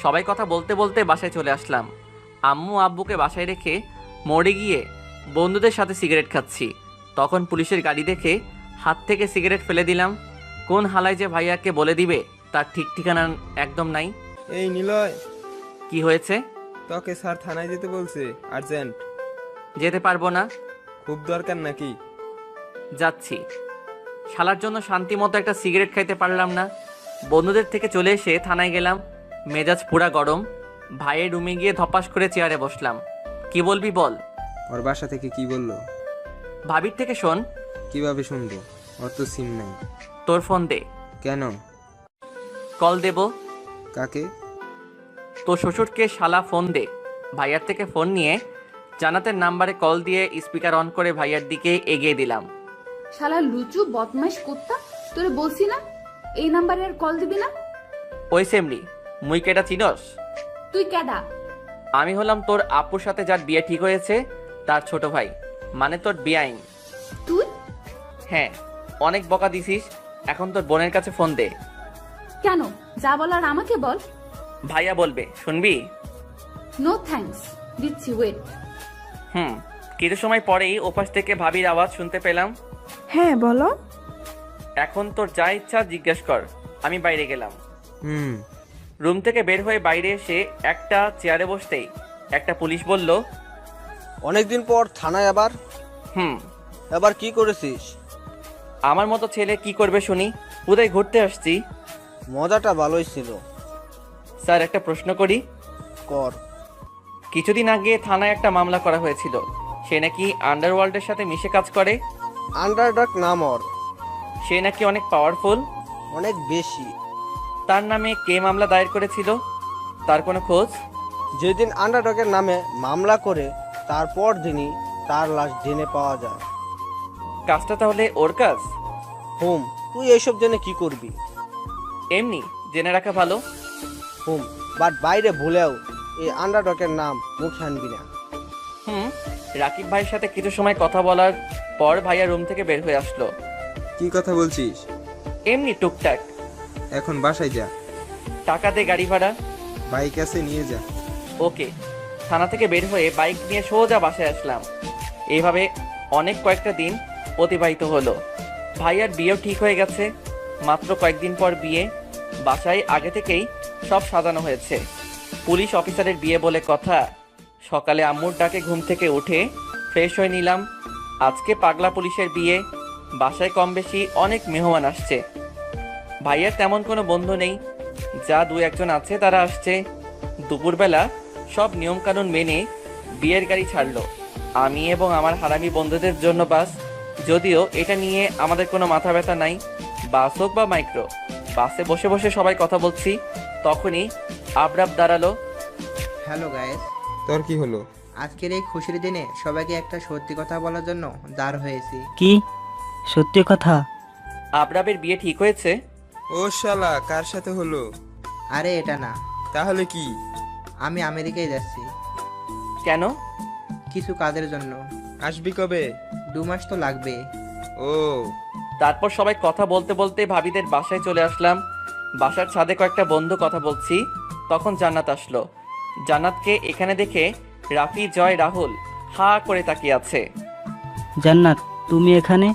সবাই কথা বলতে বলতে বাসায় চলে আসলাম। আম্মু আব্বুকে বাসায় রেখে মোড়ে গিয়ে বন্ধুদের সাথে সিগারেট খাচ্ছি। তখন পুলিশের গাড়ি দেখে হাত থেকে সিগারেট ফেলে দিলাম। কোন হালায় যে ভাইয়াকে বলে দিবে তার ঠিক ঠিকানা একদম নাই। এই নিলয়, কি হয়েছে? তোকে স্যার থানায় যেতে বলছে, আর্জেন্ট। যেতে পারবো না। খুব দরকার নাকি? যাচ্ছি। শালার জন্য শান্তি মতো একটা সিগারেট খাইতে পারলাম না। বন্ধুদের থেকে চলে এসে থানায় গেলাম। মেজাজ পুরা গরম। ভাইয়ের রুমে গিয়ে ধপাস করে চেয়ারে বসলাম। কি বলবি বল। ওর বাসা থেকে কি বললো? ভাবির থেকে শোন। কিভাবে শুনবো? ওর তো সিম নাই। তোর ফোন দে। কেন? কল দেব। কাকে? তোর শ্বশুরকে শালা ফোন দে। ভাইয়ার থেকে ফোন নিয়ে জান্নাতের নাম্বারে কল দিয়ে স্পিকার অন করে ভাইয়ার দিকে এগিয়ে দিলাম। শালা লুচু বদমাইশ কুত্তা, তোরে বলছি না এই নাম্বারে আর কল দিবি না। ওই সেমরি, মুই কেটা চিনস? তুই কেডা? আমি হলাম তোর আপুর সাথে যার বিয়ে ঠিক হয়েছে তার ছোট ভাই, মানে তোর বিয়াইন। তুই? হ্যাঁ, অনেক বকা দিছিস। এখন তোর বোনের কাছে ফোন দে। কেন? যা বলার আমাকে বল। ভাইয়া বলবে, শুনবি? নো থ্যাঙ্কস, দিচ্ছি, ওয়েট। কিছু সময় পরেই ওপাশ থেকে ভাবির আওয়াজ শুনতে পেলাম। হ্যাঁ বলো। এখন তোর যা ইচ্ছা জিজ্ঞেস কর। আমি বাইরে গেলাম। হুম। রুম থেকে বের হয়ে বাইরে এসে একটা চেয়ারে বসতেই একটা পুলিশ বলল, অনেকদিন পর থানায় আবার? হুম। এবার কি করেছিস? আমার মতো ছেলে কি করবে শুনি? উদয় ঘুরতে আসছি। মজাটা ভালোই ছিল। স্যার, একটা প্রশ্ন করি? কর। কিছুদিন আগে থানায় একটা মামলা করা হয়েছিল। সে নাকি আন্ডারওয়ার্ল্ডের সাথে মিশে কাজ করে। আন্ডারডগ নাম ওর। সে নাকি অনেক পাওয়ারফুল। অনেক বেশি। তার নামে কে মামলা দায়ের করেছিল? তার কোনো খোঁজ? যেদিন আন্ডারডগের নামে মামলা করে তারপর দিনই তার লাশ জেনে পাওয়া যায়। কাজটা তাহলে ওর কাজ? হুম। তুই এইসব জেনে কি করবি? এমনি জেনে রাখা ভালো। হুম, বাট বাইরে ভুলেও এই আন্ডারডগের নাম মুখে আনবি না। রাকিব ভাইয়ের সাথে কিছু সময় কথা বলার পর ভাইয়া রুম থেকে বের হয়ে আসলো। কি কথা বলছিস? এমনি টুকটাক। এখন বাসায় যা। টাকা দে গাড়ি ভাড়া। বাইক আছে, নিয়ে যা। ওকে। থানা থেকে বের হয়ে বাইক নিয়ে সোজা বাসায় আসলাম। এইভাবে অনেক কয়েকটা দিন অতিবাহিত হলো। ভাইয়ার বিয়েও ঠিক হয়ে গেছে। মাত্র কয়েকদিন পর বিয়ে। বাসায় আগে থেকেই সব সাজানো হয়েছে। পুলিশ অফিসারের বিয়ে বলে কথা। সকালে আম্মুর ডাকে ঘুম থেকে উঠে ফ্রেশ হয়ে নিলাম। আজকে পাগলা পুলিশের বিয়ে। বাসায় কম বেশি অনেক মেহমান আসছে। ভাইয়ার তেমন কোনো বন্ধু নেই। যা দু একজন আছে তারা আসছে। দুপুরবেলা সব নিয়মকানুন মেনে বিয়ের গাড়ি ছাড়লো। আমি এবং আমার হারামি বন্ধুদের জন্য বাস। যদিও এটা নিয়ে আমাদের কোনো মাথা ব্যথা নাই। বাস হোক বা মাইক্রো, বাসে বসে বসে সবাই কথা বলছি। তখনই আবরাব দাঁড়ালো। হ্যালো গাইস, তোর কি হলো? আজকের এই খুশির দিনে সবাইকে একটা সত্যি কথা বলার জন্য দাঁড় হয়েছি। কি সত্যি কথা? আবরাবের বিয়ে ঠিক হয়েছে। ও শালা, কার সাথে হলো? আরে এটা না, তাহলে কি? আমি আমেরিকায় যাচ্ছি কেন? কিছু কাজের জন্য। আসবি কবে? 2 মাস তো লাগবে। ও। তারপর সবাই কথা বলতে বলতে ভাবিদের বাসায় চলে আসলাম। বাসার ছাদে কয়েকটা বন্ধু কথা বলছি। তখন জান্নাত আসলো। জান্নাতকে এখানে দেখে রাফি, জয়, রাহুল হা করে তাকিয়ে আছে। জান্নাত, তুমি এখানে?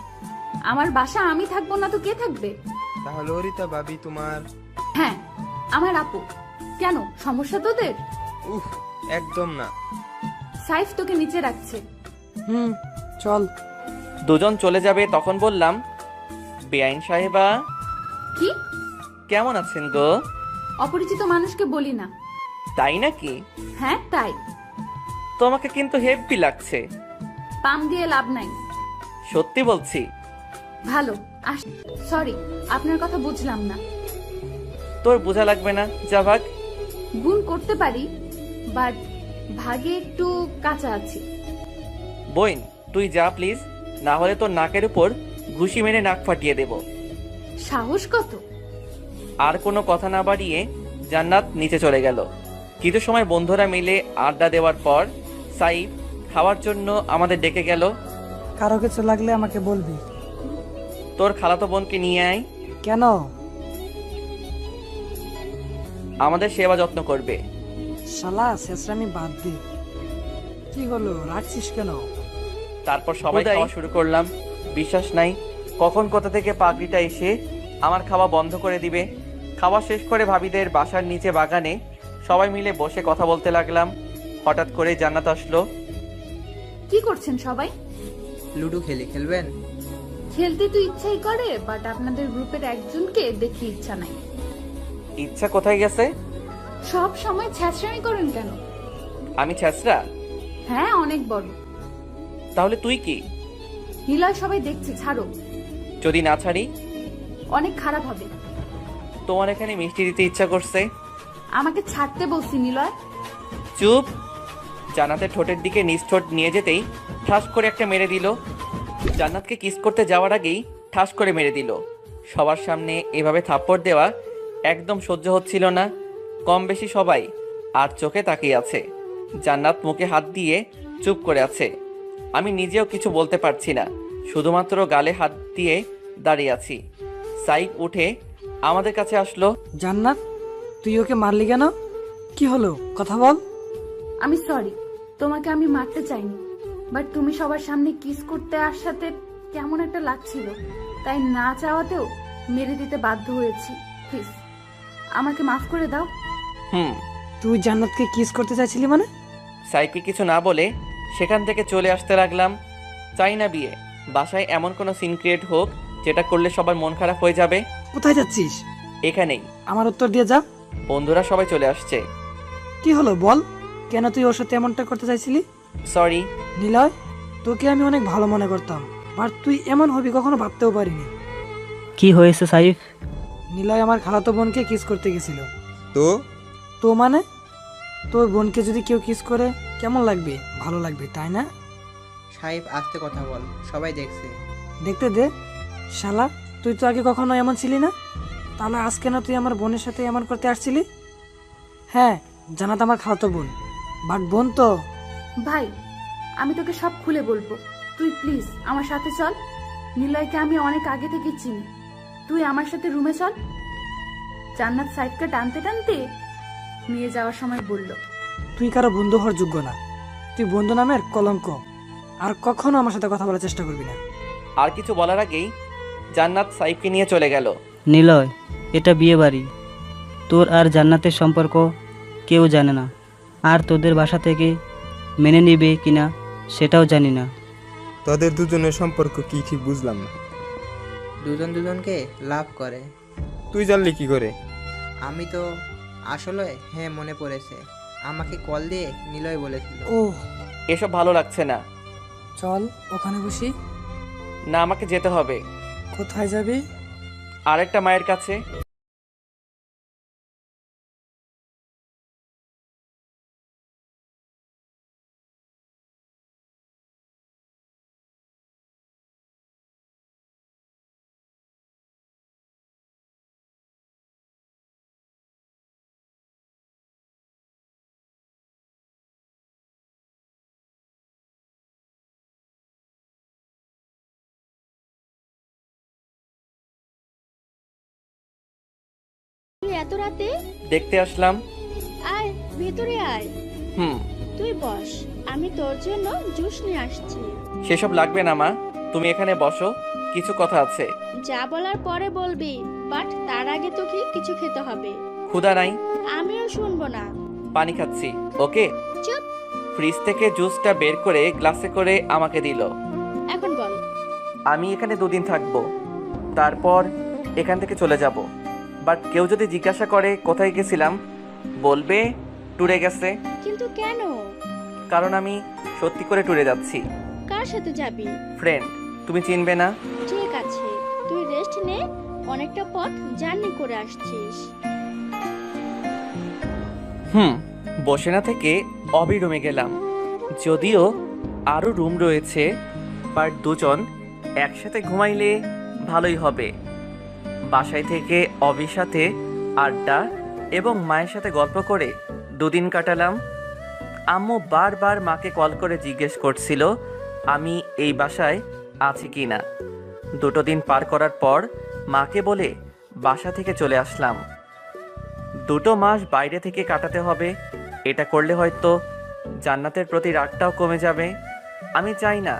আমার বাসা আমি থাকবো না তো কে থাকবে? তাহলে অরিতা ভাবি তোমার? হ্যাঁ, আমার আপু। কেন, সমস্যা তোদের? উফ, একদম না। সাইফ তোকে নিচে রাখছে। চল। দুজন চলে যাবে তখন বললাম, বেআইন সাহেবা কি? কেমন আছেন গো? অপরিচিত মানুষকে বলি না। তাই নাকি? হ্যাঁ তাই। তোমাকে কিন্তু হেভি লাগছে। পাম দিয়ে লাভ নাই। সত্যি বলছি। ভালো। সরি, আপনার কথা বুঝলাম না। তোর বোঝা লাগবে না, যা ভাগ। গুণ করতে পারি, বাট ভাগে একটু কাঁচা আছি। বোন, তুই যা প্লিজ, না হলে তোর নাকের উপর ঘুষি মেরে নাক ফাটিয়ে দেব। সাহস কত? আর কোনো কথা না বাড়িয়ে জান্নাত নিচে চলে গেল। কিছু সময় বন্ধুরা মিলে আড্ডা দেওয়ার পর সাইফ খাওয়ার জন্য আমাদের ডেকে গেল। কারো কিছু লাগলে আমাকে বলবি। তোর খালাতো বোনকে নিয়ে আয়। কেন? আমাদের সেবা যত্ন করবে। শালা শেষরামি বাদ দে। কি হলো, রাখছিস কেন? তারপর সবাই খাওয়া শুরু করলাম। বিশ্বাস নাই কখন কোথা থেকে পাগড়িটা এসে আমার খাওয়া বন্ধ করে দিবে। খাওয়া শেষ করে ভাবিদের বাসার নিচে বাগানে সবাই মিলে বসে কথা বলতে লাগলাম। হঠাৎ করে জান্নাত আসলো। কি করছেন সবাই? লুডো খেলবেন? খেলতে তো ইচ্ছাই করে, বাট আপনাদের গ্রুপের একজনকে দেখি ইচ্ছা নাই। ইচ্ছা কোথায় গেছে? সব সময় ছ্যাঁচড়ামি করেন কেন? আমি ছ্যাঁচড়া? হ্যাঁ, অনেক বড়। তাহলে তুই কি? নিলয়, সবাই দেখছে, ছাড়ো। যদি না ছাড়ি? অনেক খারাপ হবে। তোমার এখানে মিষ্টি দিতে ইচ্ছা করছে। আমাকে ছাড়তে বলছি নিলয়। চুপ। জান্নাতের ঠোঁটের দিকে নিজ ঠোঁট নিয়ে যেতেই ঠাস করে একটা মেরে দিল। জান্নাতকে কিস করতে যাওয়ার আগেই ঠাস করে মেরে দিল। সবার সামনে এভাবে থাপ্পড় দেওয়া একদম সহ্য হচ্ছিল না। কম বেশি সবাই আর চোখে তাকিয়ে আছে। জান্নাত মুখে হাত দিয়ে চুপ করে আছে। আমি নিজেও কিছু বলতে পারছি না, শুধুমাত্র গালে হাত দিয়ে দাঁড়িয়ে আছি। সাইফ উঠে আমাদের কাছে আসলো। জান্নাত, তুই ওকে মারলি কেন? কি হলো, কথা বল। আমি সরি, তোমাকে আমি মারতে চাইনি, বাট তুমি সবার সামনে কিস করতে আসাতে কেমন একটা লাগছিল, তাই না চাওয়াতেও মেরে দিতে বাধ্য হয়েছি। প্লিজ আমাকে মাফ করে দাও। তুই জান্নাতকে কিস করতে চাইছিলি মানে? সাইফকে কিছু না বলে সেখান থেকে চলে আসতে লাগলাম। চাই না বিয়ে বাসায় এমন কোনো সিন ক্রিয়েট হোক যেটা করলে সবার মন খারাপ হয়ে যাবে। কোথায় যাচ্ছিস? এখানেই। আমার উত্তর দিয়ে যা। বন্ধুরা সবাই চলে আসছে। কি হলো বল, কেন তুই ওর সাথে এমনটা করতে চাইছিলি? সরি। নিলয়, তোকে আমি অনেক ভালো মনে করতাম, আর তুই এমন হবি কখনো ভাবতেও পারিনি। কি হয়েছে সাইফ? নিলয় আমার খালাতো বোনকে কিস করতে গেছিল। তো তো মানে? তোর বোনকে যদি কেউ কিস করে কেমন লাগবে? ভালো লাগবে, তাই না? সাহেব আস্তে কথা বল, সবাই দেখছে। দেখতে দে। শালা, তুই তো আগে কখনো এমন ছিলি না, তাহলে আজ কেন তুই আমার বোনের সাথে এমন করতে আসছিলি? হ্যাঁ, জানাত আমার খালাতো বোন, বাট বোন তো। ভাই, আমি তোকে সব খুলে বলবো, তুই প্লিজ আমার সাথে চল। নিলয়কে আমি অনেক আগে থেকে চিনি, তুই আমার সাথে রুমে চল। জান্নাত সাইফকে টানতে টানতে নিয়ে যাওয়ার সময় বলল, তুই কারো বন্ধু হওয়ার যোগ্য না, তুই বন্ধু নামের কলঙ্ক। আর কখনো আমার সাথে কথা বলার চেষ্টা করবি না। আর কিছু বলার আগেই জান্নাত সাইফকে নিয়ে চলে গেল। নিলয়, এটা বিয়ে বাড়ি। তোর আর জান্নাতের সম্পর্ক কেউ জানে না, আর তোদের বাসা থেকে মেনে নিবে কিনা সেটাও জানি না। তোদের দুজনের সম্পর্ক কি ঠিক বুঝলাম না। দুজন দুজনকে লাভ করে। তুই জানলি কি করে? আমি তো আসলে হ্যাঁ, মনে পড়েছে, আমাকে কল দিয়ে নিলয় বলেছিল। ও, এসব ভালো লাগছে না। চল ওখানে বসি। না, আমাকে যেতে হবে। কোথায় যাবি? আরেকটা মায়ের কাছে। তুই এত রাতে? দেখতে আসলাম। আয় ভেতরে আয়। তুই বস, আমি তোর জন্য জুস নিয়ে আসছি। সেসব লাগবে না মা, তুমি এখানে বসো, কিছু কথা আছে। যা বলার পরে বলবি, বাট তার আগে তোকে কিছু খেতে হবে। ক্ষুধা নাই। আমিও শুনবো না। পানি খাচ্ছি। ওকে। চুপ। ফ্রিজ থেকে জুসটা বের করে গ্লাসে করে আমাকে দিল। এখন বল। আমি এখানে 2 দিন থাকবো, তারপর এখান থেকে চলে যাব। বাট কেউ যদি জিজ্ঞাসা করে কোথায় গেছিলাম, বলবে ট্যুরে গেছে। কিন্তু কেন? কারণ আমি সত্যি করে ট্যুরে যাচ্ছি। কার সাথে যাবি? ফ্রেন্ড, তুমি চিনবে না। ঠিক আছে, তুই রেস্ট নে, অনেকটা পথ জার্নি করে আসছিস। বসে না থেকে অবি রুমে গেলাম। যদিও আরও রুম রয়েছে, বাট দুজন একসাথে ঘুমাইলে ভালোই হবে। বাসায় থেকে অবির সাথে আড্ডা এবং মায়ের সাথে গল্প করে 2 দিন কাটালাম। আম্মু বারবার মাকে কল করে জিজ্ঞেস করছিল আমি এই বাসায় আছি কি না। 2 দিন পার করার পর মাকে বলে বাসা থেকে চলে আসলাম। 2 মাস বাইরে থেকে কাটাতে হবে। এটা করলে হয়তো জান্নাতের প্রতি রাগটাও কমে যাবে। আমি চাই না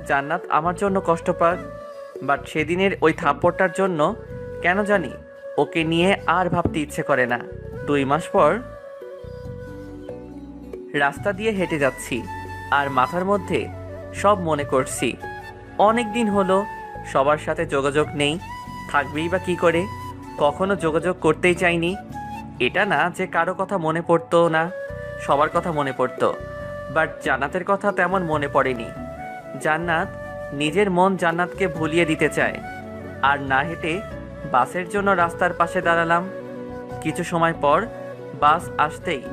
জান্নাত আমার জন্য কষ্ট পাক, বাট সেদিনের ওই থাপ্পড়টার জন্য কেন জানি ওকে নিয়ে আর ভাবতে ইচ্ছে করে না। 2 মাস পর রাস্তা দিয়ে হেঁটে যাচ্ছি আর মাথার মধ্যে সব মনে করছি। অনেক দিন হলো সবার সাথে যোগাযোগ নেই, থাকবেই বা কী করে। কখনো যোগাযোগ করতেই চাইনি। এটা না যে কারো কথা মনে পড়তো না, সবার কথা মনে পড়তো, বাট জান্নাতের কথা তেমন মনে পড়েনি। জান্নাত নিজের মন জান্নাতকে ভুলিয়ে দিতে চায়। আর না হেঁটে বাসের জন্য রাস্তার পাশে দাঁড়ালাম। কিছু সময় পর বাস আসতেই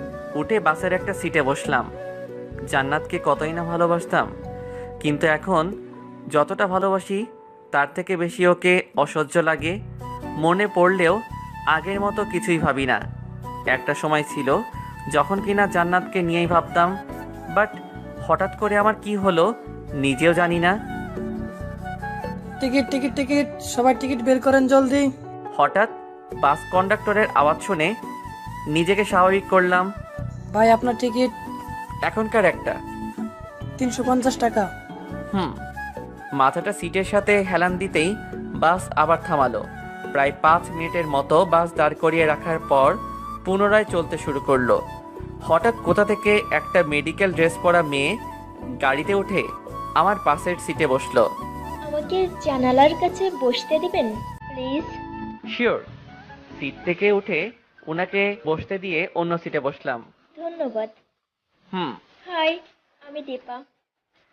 উঠে বাসের একটা সিটে বসলাম। জান্নাতকে কতই না ভালোবাসতাম, কিন্তু এখন যতটা ভালোবাসি তার থেকে বেশি ওকে অসহ্য লাগে। মনে পড়লেও আগের মতো কিছুই ভাবি না। একটা সময় ছিল যখন কিনা জান্নাতকে নিয়েই ভাবতাম, বাট হঠাৎ করে আমার কি হলো নিজেও জানি না। টিকিট টিকিট টিকিট, সবাই টিকিট বের করেন জলদি। হঠাৎ বাস কন্ডাক্টরের আওয়াজ শুনে নিজেকে স্বাভাবিক করলাম। ভাই আপনার টিকিট। এখনকার একটা 350 টাকা। মাথাটা সিটের সাথে হেলান দিতেই বাস আবার থামালো। প্রায় 5 মিনিটের মতো বাস দাঁড় করিয়ে রাখার পর পুনরায় চলতে শুরু করলো। হঠাৎ কোথা থেকে একটা মেডিকেল ড্রেস পরা মেয়ে গাড়িতে উঠে আমার পাশের সিটে বসলো। আমাকে জানালার কাছে বসতে দিবেন প্লিজ? শিওর। সিট থেকে উঠে ওনাকে বসতে দিয়ে অন্য সিটে বসলাম। ধন্যবাদ। হাই, আমি দীপা।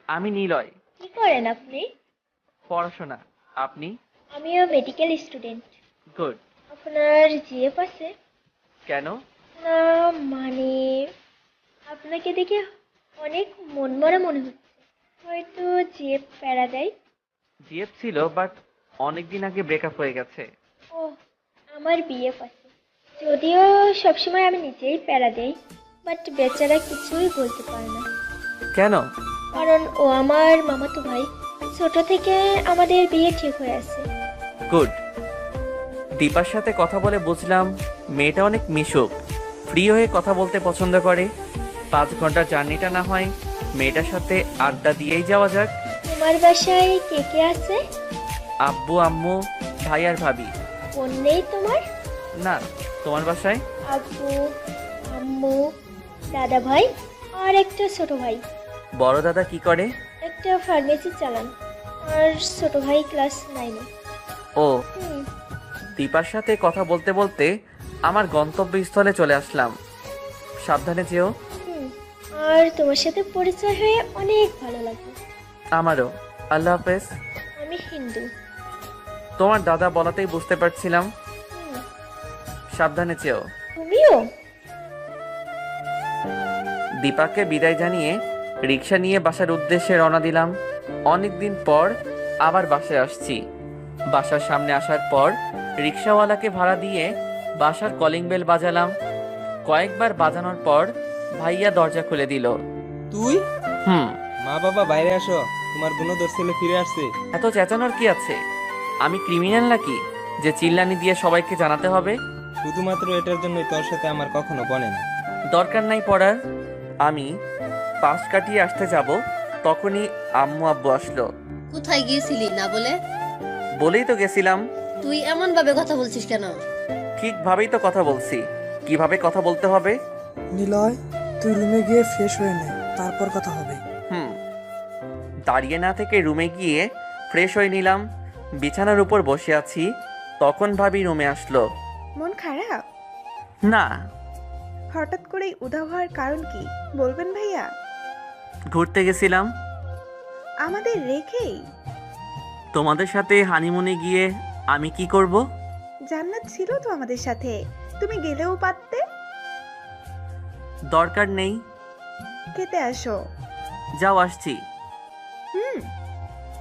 আমি নিলয়। কি করেন আপনি? পড়াশোনা। আপনি? আমিও মেডিকেল স্টুডেন্ট। গুড। আপনার জিএফ আছে? কেন? না মানে আপনাকে দেখে অনেক মনমরা মনে হচ্ছে, হয়তো জিএফ প্যারা দেয়। জিএফ ছিল, বাট অনেকদিন আগে ব্রেকআপ হয়ে গেছে। ও, আমার বিএফ আছে, যদিও সবসময় আমি নিজেই প্যারা দেই, বাট বেচারা কিছুই বলতে পারে না। কেন? কারণ ও আমার মামাতো ভাই, ছোট থেকে আমাদের বিয়ে ঠিক হয়ে আছে। গুড। দীপার সাথে কথা বলে বুঝলাম মেয়েটা অনেক মিশুক, ফ্রি হয়ে কথা বলতে পছন্দ করে। 5 ঘন্টার জার্নিটা না হয় মেয়েটার সাথে আড্ডা দিয়েই যাওয়া যাক। তোমার বাসায় কে কে আছে? আব্বু, আম্মু, ভাই আর ভাবি। বোন নেই তোমার? না। তোমার বাসায়? আব্বু, আম্মু, দাদা ভাই আর একটা ছোট ভাই। বড় দাদা কি করে? একটা ফার্মেসি চালান, আর ছোট ভাই ক্লাস 9-এ। ও। দীপার সাথে কথা বলতে বলতে আমার গন্তব্যস্থলে চলে আসলাম। সাবধানে যেও। আর তোমার সাথে পরিচয় হয়ে অনেক ভালো লাগলো। আমারও। আল্লাহ হাফেজ। আমি হিন্দু। তোমার দাদা বলাতেই বুঝতে পারছিলাম। সাবধানে যেও। তুমিও? দীপাকে বিদায় জানিয়ে রিক্সা নিয়ে বাসার উদ্দেশ্যে রওনা দিলাম। অনেকদিন পর আবার বাসায় আসছি। বাসার সামনে আসার পর রিক্সাওয়ালাকে ভাড়া দিয়ে বাসার কলিং বেল বাজালাম। কয়েকবার বাজানোর পর ভাইয়া দরজা খুলে দিল। তুই? মা বাবা বাইরে আসো, তোমার গুণধর ছেলে ফিরে আসছে। এত চেঁচানোর কি আছে? আমি ক্রিমিনাল নাকি যে চিল্লানি দিয়ে সবাইকে জানাতে হবে? শুধুমাত্র এটার জন্যই তোর সাথে আমার কখনো বনে না। দরকার নাই পড়ার। আমি পাশ কাটিয়ে আসতে যাব, তখনই আম্মু আব্বু আসলো। কোথায় গিয়েছিলি না বলে? বলেই তো গেছিলাম। তুই এমন ভাবে কথা বলছিস কেন? ঠিকভাবেই তো কথা বলছি। কিভাবে কথা বলতে হবে? নিলয়, তুই রুমে গিয়ে ফ্রেশ হয়ে নে, তারপর কথা হবে। দাঁড়িয়ে না থেকে রুমে গিয়ে ফ্রেশ হয়ে নিলাম। বিছানার উপর বসে আছি, তখন ভাবি রুমে আসলো। মন খারাপ? না। হঠাৎ করে উধাও হওয়ার কারণ কি বলবেন ভাইয়া? ঘুরতে গেছিলাম। আমাদের রেখেই? তোমাদের সাথে হানিমুনে গিয়ে আমি কি করব? জান্নাত ছিল তো আমাদের সাথে, তুমি গেলেও পারতে। দরকার নেই। খেতে আসো। যাও, আসছি।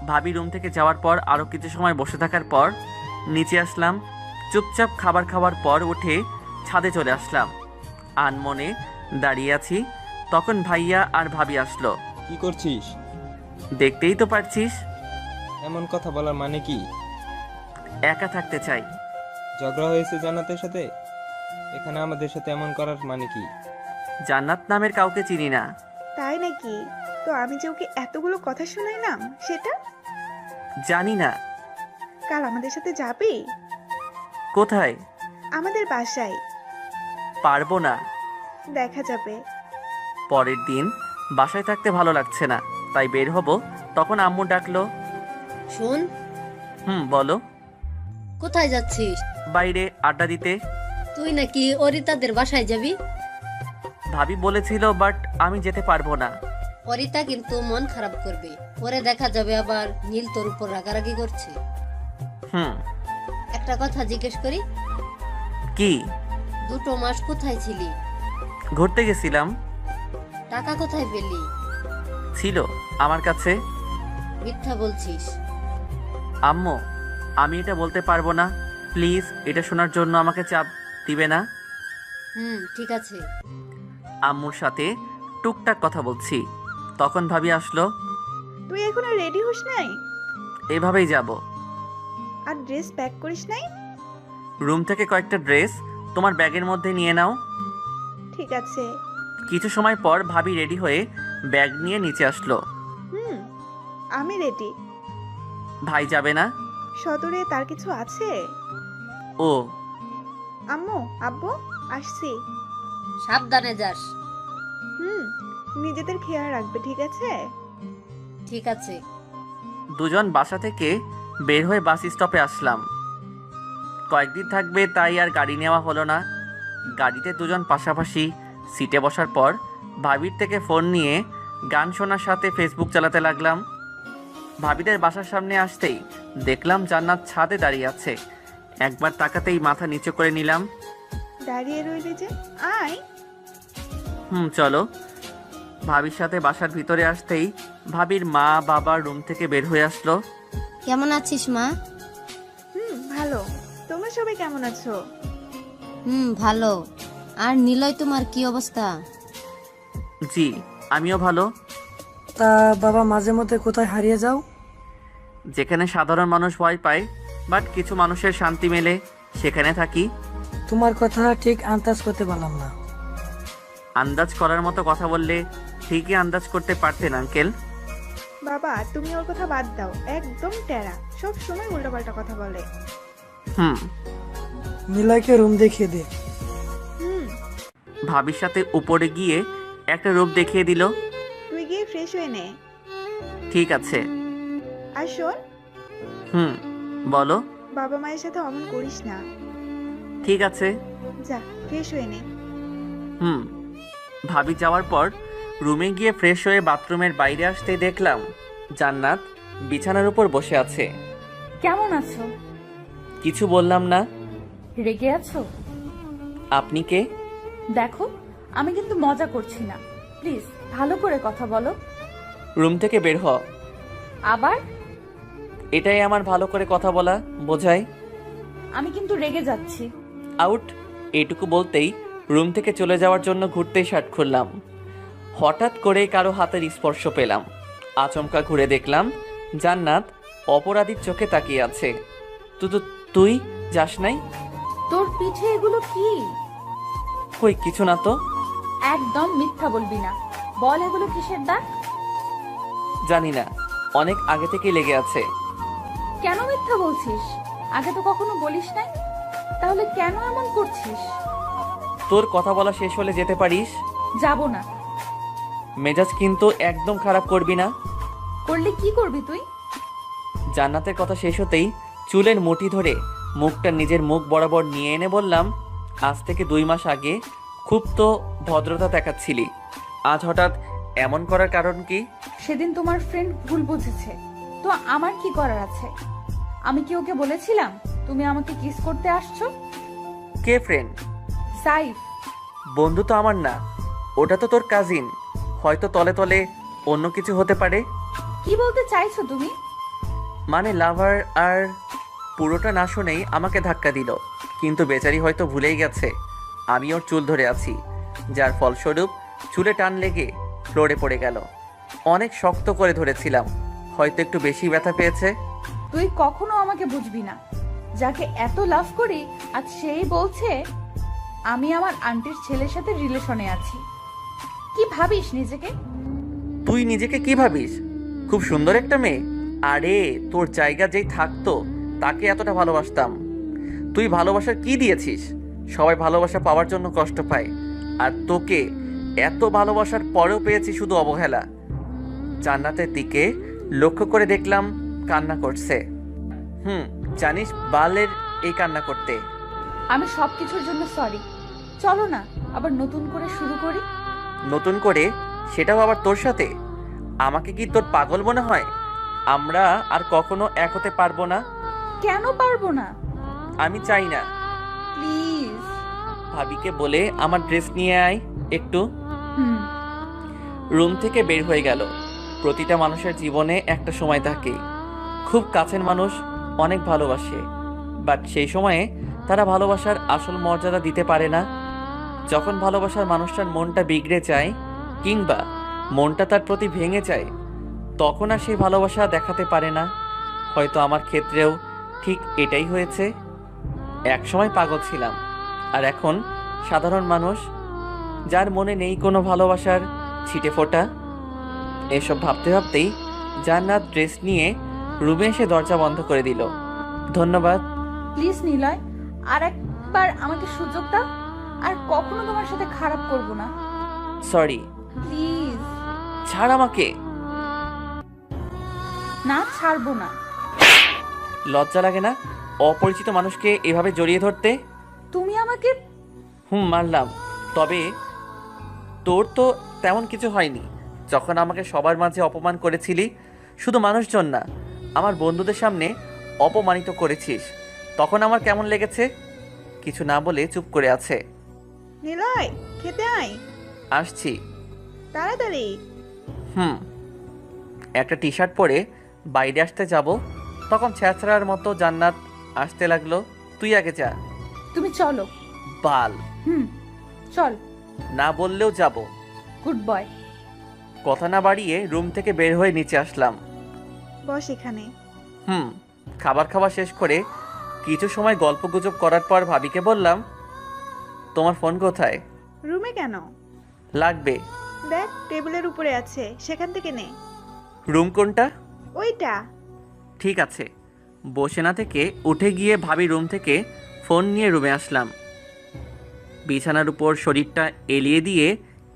ভাবি রুম থেকে যাওয়ার পর আরো কিছু সময় বসে থাকার পর নিচে আসলাম। চুপচাপ খাবার খাওয়ার পর উঠে ছাদে চলে আসলাম। আনমনে দাঁড়িয়ে আছি, তখন ভাইয়া আর ভাবি আসলো। কি করছিস? দেখতেই তো পারছিস। এমন কথা বলার মানে কি? একা থাকতে চাই। ঝগড়া হয়েছে জান্নাতের সাথে? এখানে আমাদের সাথে এমন করার মানে কি? জান্নাত নামের কাউকে চিনি না। তাই নাকি? তো আমি যে ওকে এতগুলো কথা শোনাইলাম সেটা? জানি না। কাল আমাদের সাথে যাবি? কোথায়? আমাদের বাসায়। পারবো না। দেখা যাবে। পরের দিন বাসায় থাকতে ভালো লাগছে না, তাই বের হব। তখন আম্মু ডাকলো। শোন, বলো। কোথায় যাচ্ছিস? বাইরে আড্ডা দিতে। তুই নাকি অরিতাদের বাসায় যাবি? ভাবি বলেছিল, বাট আমি যেতে পারবো না। অরিতা কিন্তু মন খারাপ করবে, পরে দেখা যাবে আবার নীল তোর উপর রাগারাগি করছে। হুম। একটা কথা জিজ্ঞেস করি, কি? 2 মাস কোথায় ছিলি? ঘুরতে গেছিলাম। টাকা কোথায় পেলি? ছিল আমার কাছে। মিথ্যা বলছিস। আম্মু, আমি এটা বলতে পারবো না। প্লিজ, এটা শোনার জন্য আমাকে চাপ দিবে না। ঠিক আছে। আম্মুর সাথে টুকটাক কথা বলছি, তখন ভাবি আসলো। তুই এখনো রেডি হোস নাই? এভাবেই যাব। আর ড্রেস প্যাক করিস নাই? রুম থেকে কয়েকটা ড্রেস তোমার ব্যাগের মধ্যে নিয়ে নাও। ঠিক আছে। কিছু সময় পর ভাবি রেডি হয়ে ব্যাগ নিয়ে নিচে আসলো। আমি রেডি। ভাই যাবে না? সদরে তার কিছু আছে? ও। আম্মু, আব্বু, আসছি। সাবধানে যাস। নিজেদের খেয়াল রাখবে, ঠিক আছে? ঠিক আছে। দুজন বাসা থেকে বের হয়ে বাস স্টপে আসলাম। কয়েকদিন থাকবে তাই আর গাড়ি নেওয়া হলো না। গাড়িতে দুজন পাশাপাশি সিটে বসার পর ভাবির থেকে ফোন নিয়ে গান শোনার সাথে ফেসবুক চালাতে লাগলাম। ভাবিদের বাসার সামনে আসতেই দেখলাম জান্নাত ছাদে দাঁড়িয়ে আছে। একবার তাকাতেই মাথা নিচু করে নিলাম। দাঁড়িয়ে রইলি যে, আয়। চলো। ভাবির সাথে বাসার ভিতরে আসতেই ভাবির মা বাবা রুম থেকে বের হয়ে আসলো। কেমন আছিস মা? ভালো। তোমরা সবাই কেমন আছো? ভালো। আর নিলয়, তোমার কি অবস্থা? জি, আমিও ভালো। তা বাবা, মাঝে মধ্যে কোথায় হারিয়ে যাও? যেখানে সাধারণ মানুষ ভয় পায় বাট কিছু মানুষের শান্তি মেলে, সেখানে থাকি। তোমার কথা ঠিক আন্দাজ করতে পারলাম না। আন্দাজ করার মতো কথা বললে ঠিকই আন্দাজ করতে পারতেন আঙ্কেল। বাবা, তুমি ওর কথা বাদ দাও। একদম টেরা, সব সময় উল্টাপাল্টা কথা বলে। নিলয়কে রুম দেখিয়ে দে। ভাবির সাথে উপরে গিয়ে একটা রূপ দেখিয়ে দিল। তুই গিয়ে ফ্রেশ হয়ে নে। ঠিক আছে। আর শোন, বলো। বাবা মায়ের সাথে অমন করিস না। ঠিক আছে। যা, ফ্রেশ হয়ে নে। ভাবি যাওয়ার পর রুমে গিয়ে ফ্রেশ হয়ে বাথরুমের বাইরে আসতে দেখলাম জান্নাত বিছানার উপর বসে আছে। কেমন আছো? কিছু বললাম না। রেগে আছো? আপনি কে? দেখো, আমি কিন্তু মজা করছি না। প্লিজ ভালো করে কথা বলো। রুম থেকে বের হ। আবার? এটাই আমার ভালো করে কথা বলা বোঝায়। আমি কিন্তু রেগে যাচ্ছি। আউট। এইটুকু বলতেই রুম থেকে চলে যাওয়ার জন্য ঘুরতেই শার্ট খুললাম। হঠাৎ করে কারো হাতের স্পর্শ পেলাম। আচমকা ঘুরে দেখলাম জান্নাত অপরাধীর চোখে তাকিয়ে আছে। তুই যাস নাই? তোর পিঠে এগুলো কি? কই কিছু না তো। একদম মিথ্যা বলবি না। বল, এগুলো কিসের দাগ? জানি না, অনেক আগে থেকেই লেগে আছে। কেন মিথ্যা বলছিস? আগে তো কখনো বলিস নাই, তাহলে কেন এমন করছিস? তোর কথা বলা শেষ হলে যেতে পারিস। যাব না। মেজাজ কিন্তু একদম খারাপ করবি না। করলে কি করবি তুই? জান্নাতের কথা শেষ হতেই চুলের মুঠি ধরে মুখটা নিজের মুখ বরাবর নিয়ে এনে বললাম, আজ থেকে 2 মাস আগে খুব তো ভদ্রতা দেখাচ্ছিলি, আজ হঠাৎ এমন করার কারণ কি? সেদিন তোমার ফ্রেন্ড ভুল বুঝেছে, তো আমার কি করার আছে? আমি কি ওকে বলেছিলাম তুমি আমাকে কিস করতে আসছো? কে ফ্রেন্ড? সাইফ। বন্ধু তো আমার না, ওটা তো তোর কাজিন। হয়তো তলে তলে অন্য কিছু হতে পারে। কি বলতে চাইছো তুমি? মানে লাভার। আর পুরোটা না শুনেই আমাকে ধাক্কা দিল, কিন্তু বেচারি হয়তো ভুলেই গেছে আমি ওর চুল ধরে আছি, যার ফলস্বরূপ চুলে টান লেগে ফ্লোরে পড়ে গেল। অনেক শক্ত করে ধরেছিলাম, হয়তো একটু বেশি ব্যথা পেয়েছে। তুই কখনো আমাকে বুঝবি না। যাকে এত লাভ করি আজ সেই বলছে আমি আমার আন্টির ছেলের সাথে রিলেশনে আছি। কি ভাবিস নিজেকে? তুই নিজেকে কি ভাবিস? খুব সুন্দর একটা মেয়ে। আরে তোর জায়গা যেই থাকতো তাকে এতটা ভালোবাসতাম। তুই ভালোবাসার কি দিয়েছিস? সবাই ভালোবাসা পাওয়ার জন্য কষ্ট পায়, আর তোকে এত ভালোবাসার পরেও পেয়েছি শুধু অবহেলা। জান্নাতের দিকে লক্ষ্য করে দেখলাম কান্না করছে। জানিস বালের এই কান্না করতে। আমি সবকিছুর জন্য সরি। চলো না আবার নতুন করে শুরু করি। নতুন করে? সেটাও আবার তোর সাথে? আমাকে কি তোর পাগল মনে হয়? আমরা আর কখনো এক হতে পারবো না। কেন পারবো না? আমি চাই না। প্লিজ। ভাবিকে বলে আমার ড্রেস নিয়ে আয় একটু। হুম। রুম থেকে বের হয়ে গেল। প্রতিটা মানুষের জীবনে একটা সময় থাকে, খুব কাছের মানুষ অনেক ভালোবাসে, বাট সেই সময়ে তারা ভালোবাসার আসল মর্যাদা দিতে পারে না। যখন ভালোবাসার মানুষটার মনটা বিগড়ে যায় কিংবা মনটা তার প্রতি ভেঙে যায়, তখন আর সেই ভালোবাসা দেখাতে পারে না। হয়তো আমার ক্ষেত্রেও ঠিক এটাই হয়েছে। একসময় পাগল ছিলাম, আর এখন সাধারণ মানুষ, যার মনে নেই কোনো ভালোবাসার ছিটে ফোটা। এসব ভাবতে ভাবতেই জান্নাত ড্রেস নিয়ে রুমে এসে দরজা বন্ধ করে দিল। ধন্যবাদ। প্লিজ নিলয়, আর একবার আমাকে সুযোগ দাও। আর কখনো তোমার সাথে খারাপ করব না। সরি। প্লিজ। ছাড় আমাকে। না, ছাড়বো না। লজ্জা লাগে না অপরিচিত মানুষকে এভাবে জড়িয়ে ধরতে? তুমি আমাকে। মারলাম, তবে তোর তো তেমন কিছু হয়নি। যখন আমাকে সবার মাঝে অপমান করেছিলি, শুধু মানুষজন না আমার বন্ধুদের সামনে অপমানিত করেছিস, তখন আমার কেমন লেগেছে? কিছু না বলে চুপ করে আছে। নিলয়, খেতে আয়। আসছি। তাড়াতাড়ি। একটা টি শার্ট পরে বাইরে আসতে যাব, তখন ছ্যাঁচড়ার মতো জান্নাত আসতে লাগলো। তুই আগে যা। তুমি চলো। বাল। চল। না বললেও যাব। Good boy. কথা না বাড়িয়ে রুম থেকে বের হয়ে নিচে আসলাম। বস এখানে। খাবার খাওয়া শেষ করে কিছু সময় গল্পগুজব করার পর ভাবিকে বললাম, তোমার ফোন কোথায়? রুমে কেন? লাগবে। দেখ, টেবিলের উপরে আছে, সেখান থেকে নে। রুম কোনটা? ওইটা। ঠিক আছে। বসে না থেকে উঠে গিয়ে ভাবি রুম থেকে ফোন নিয়ে রুমে আসলাম। বিছানার উপর শরীরটা এলিয়ে দিয়ে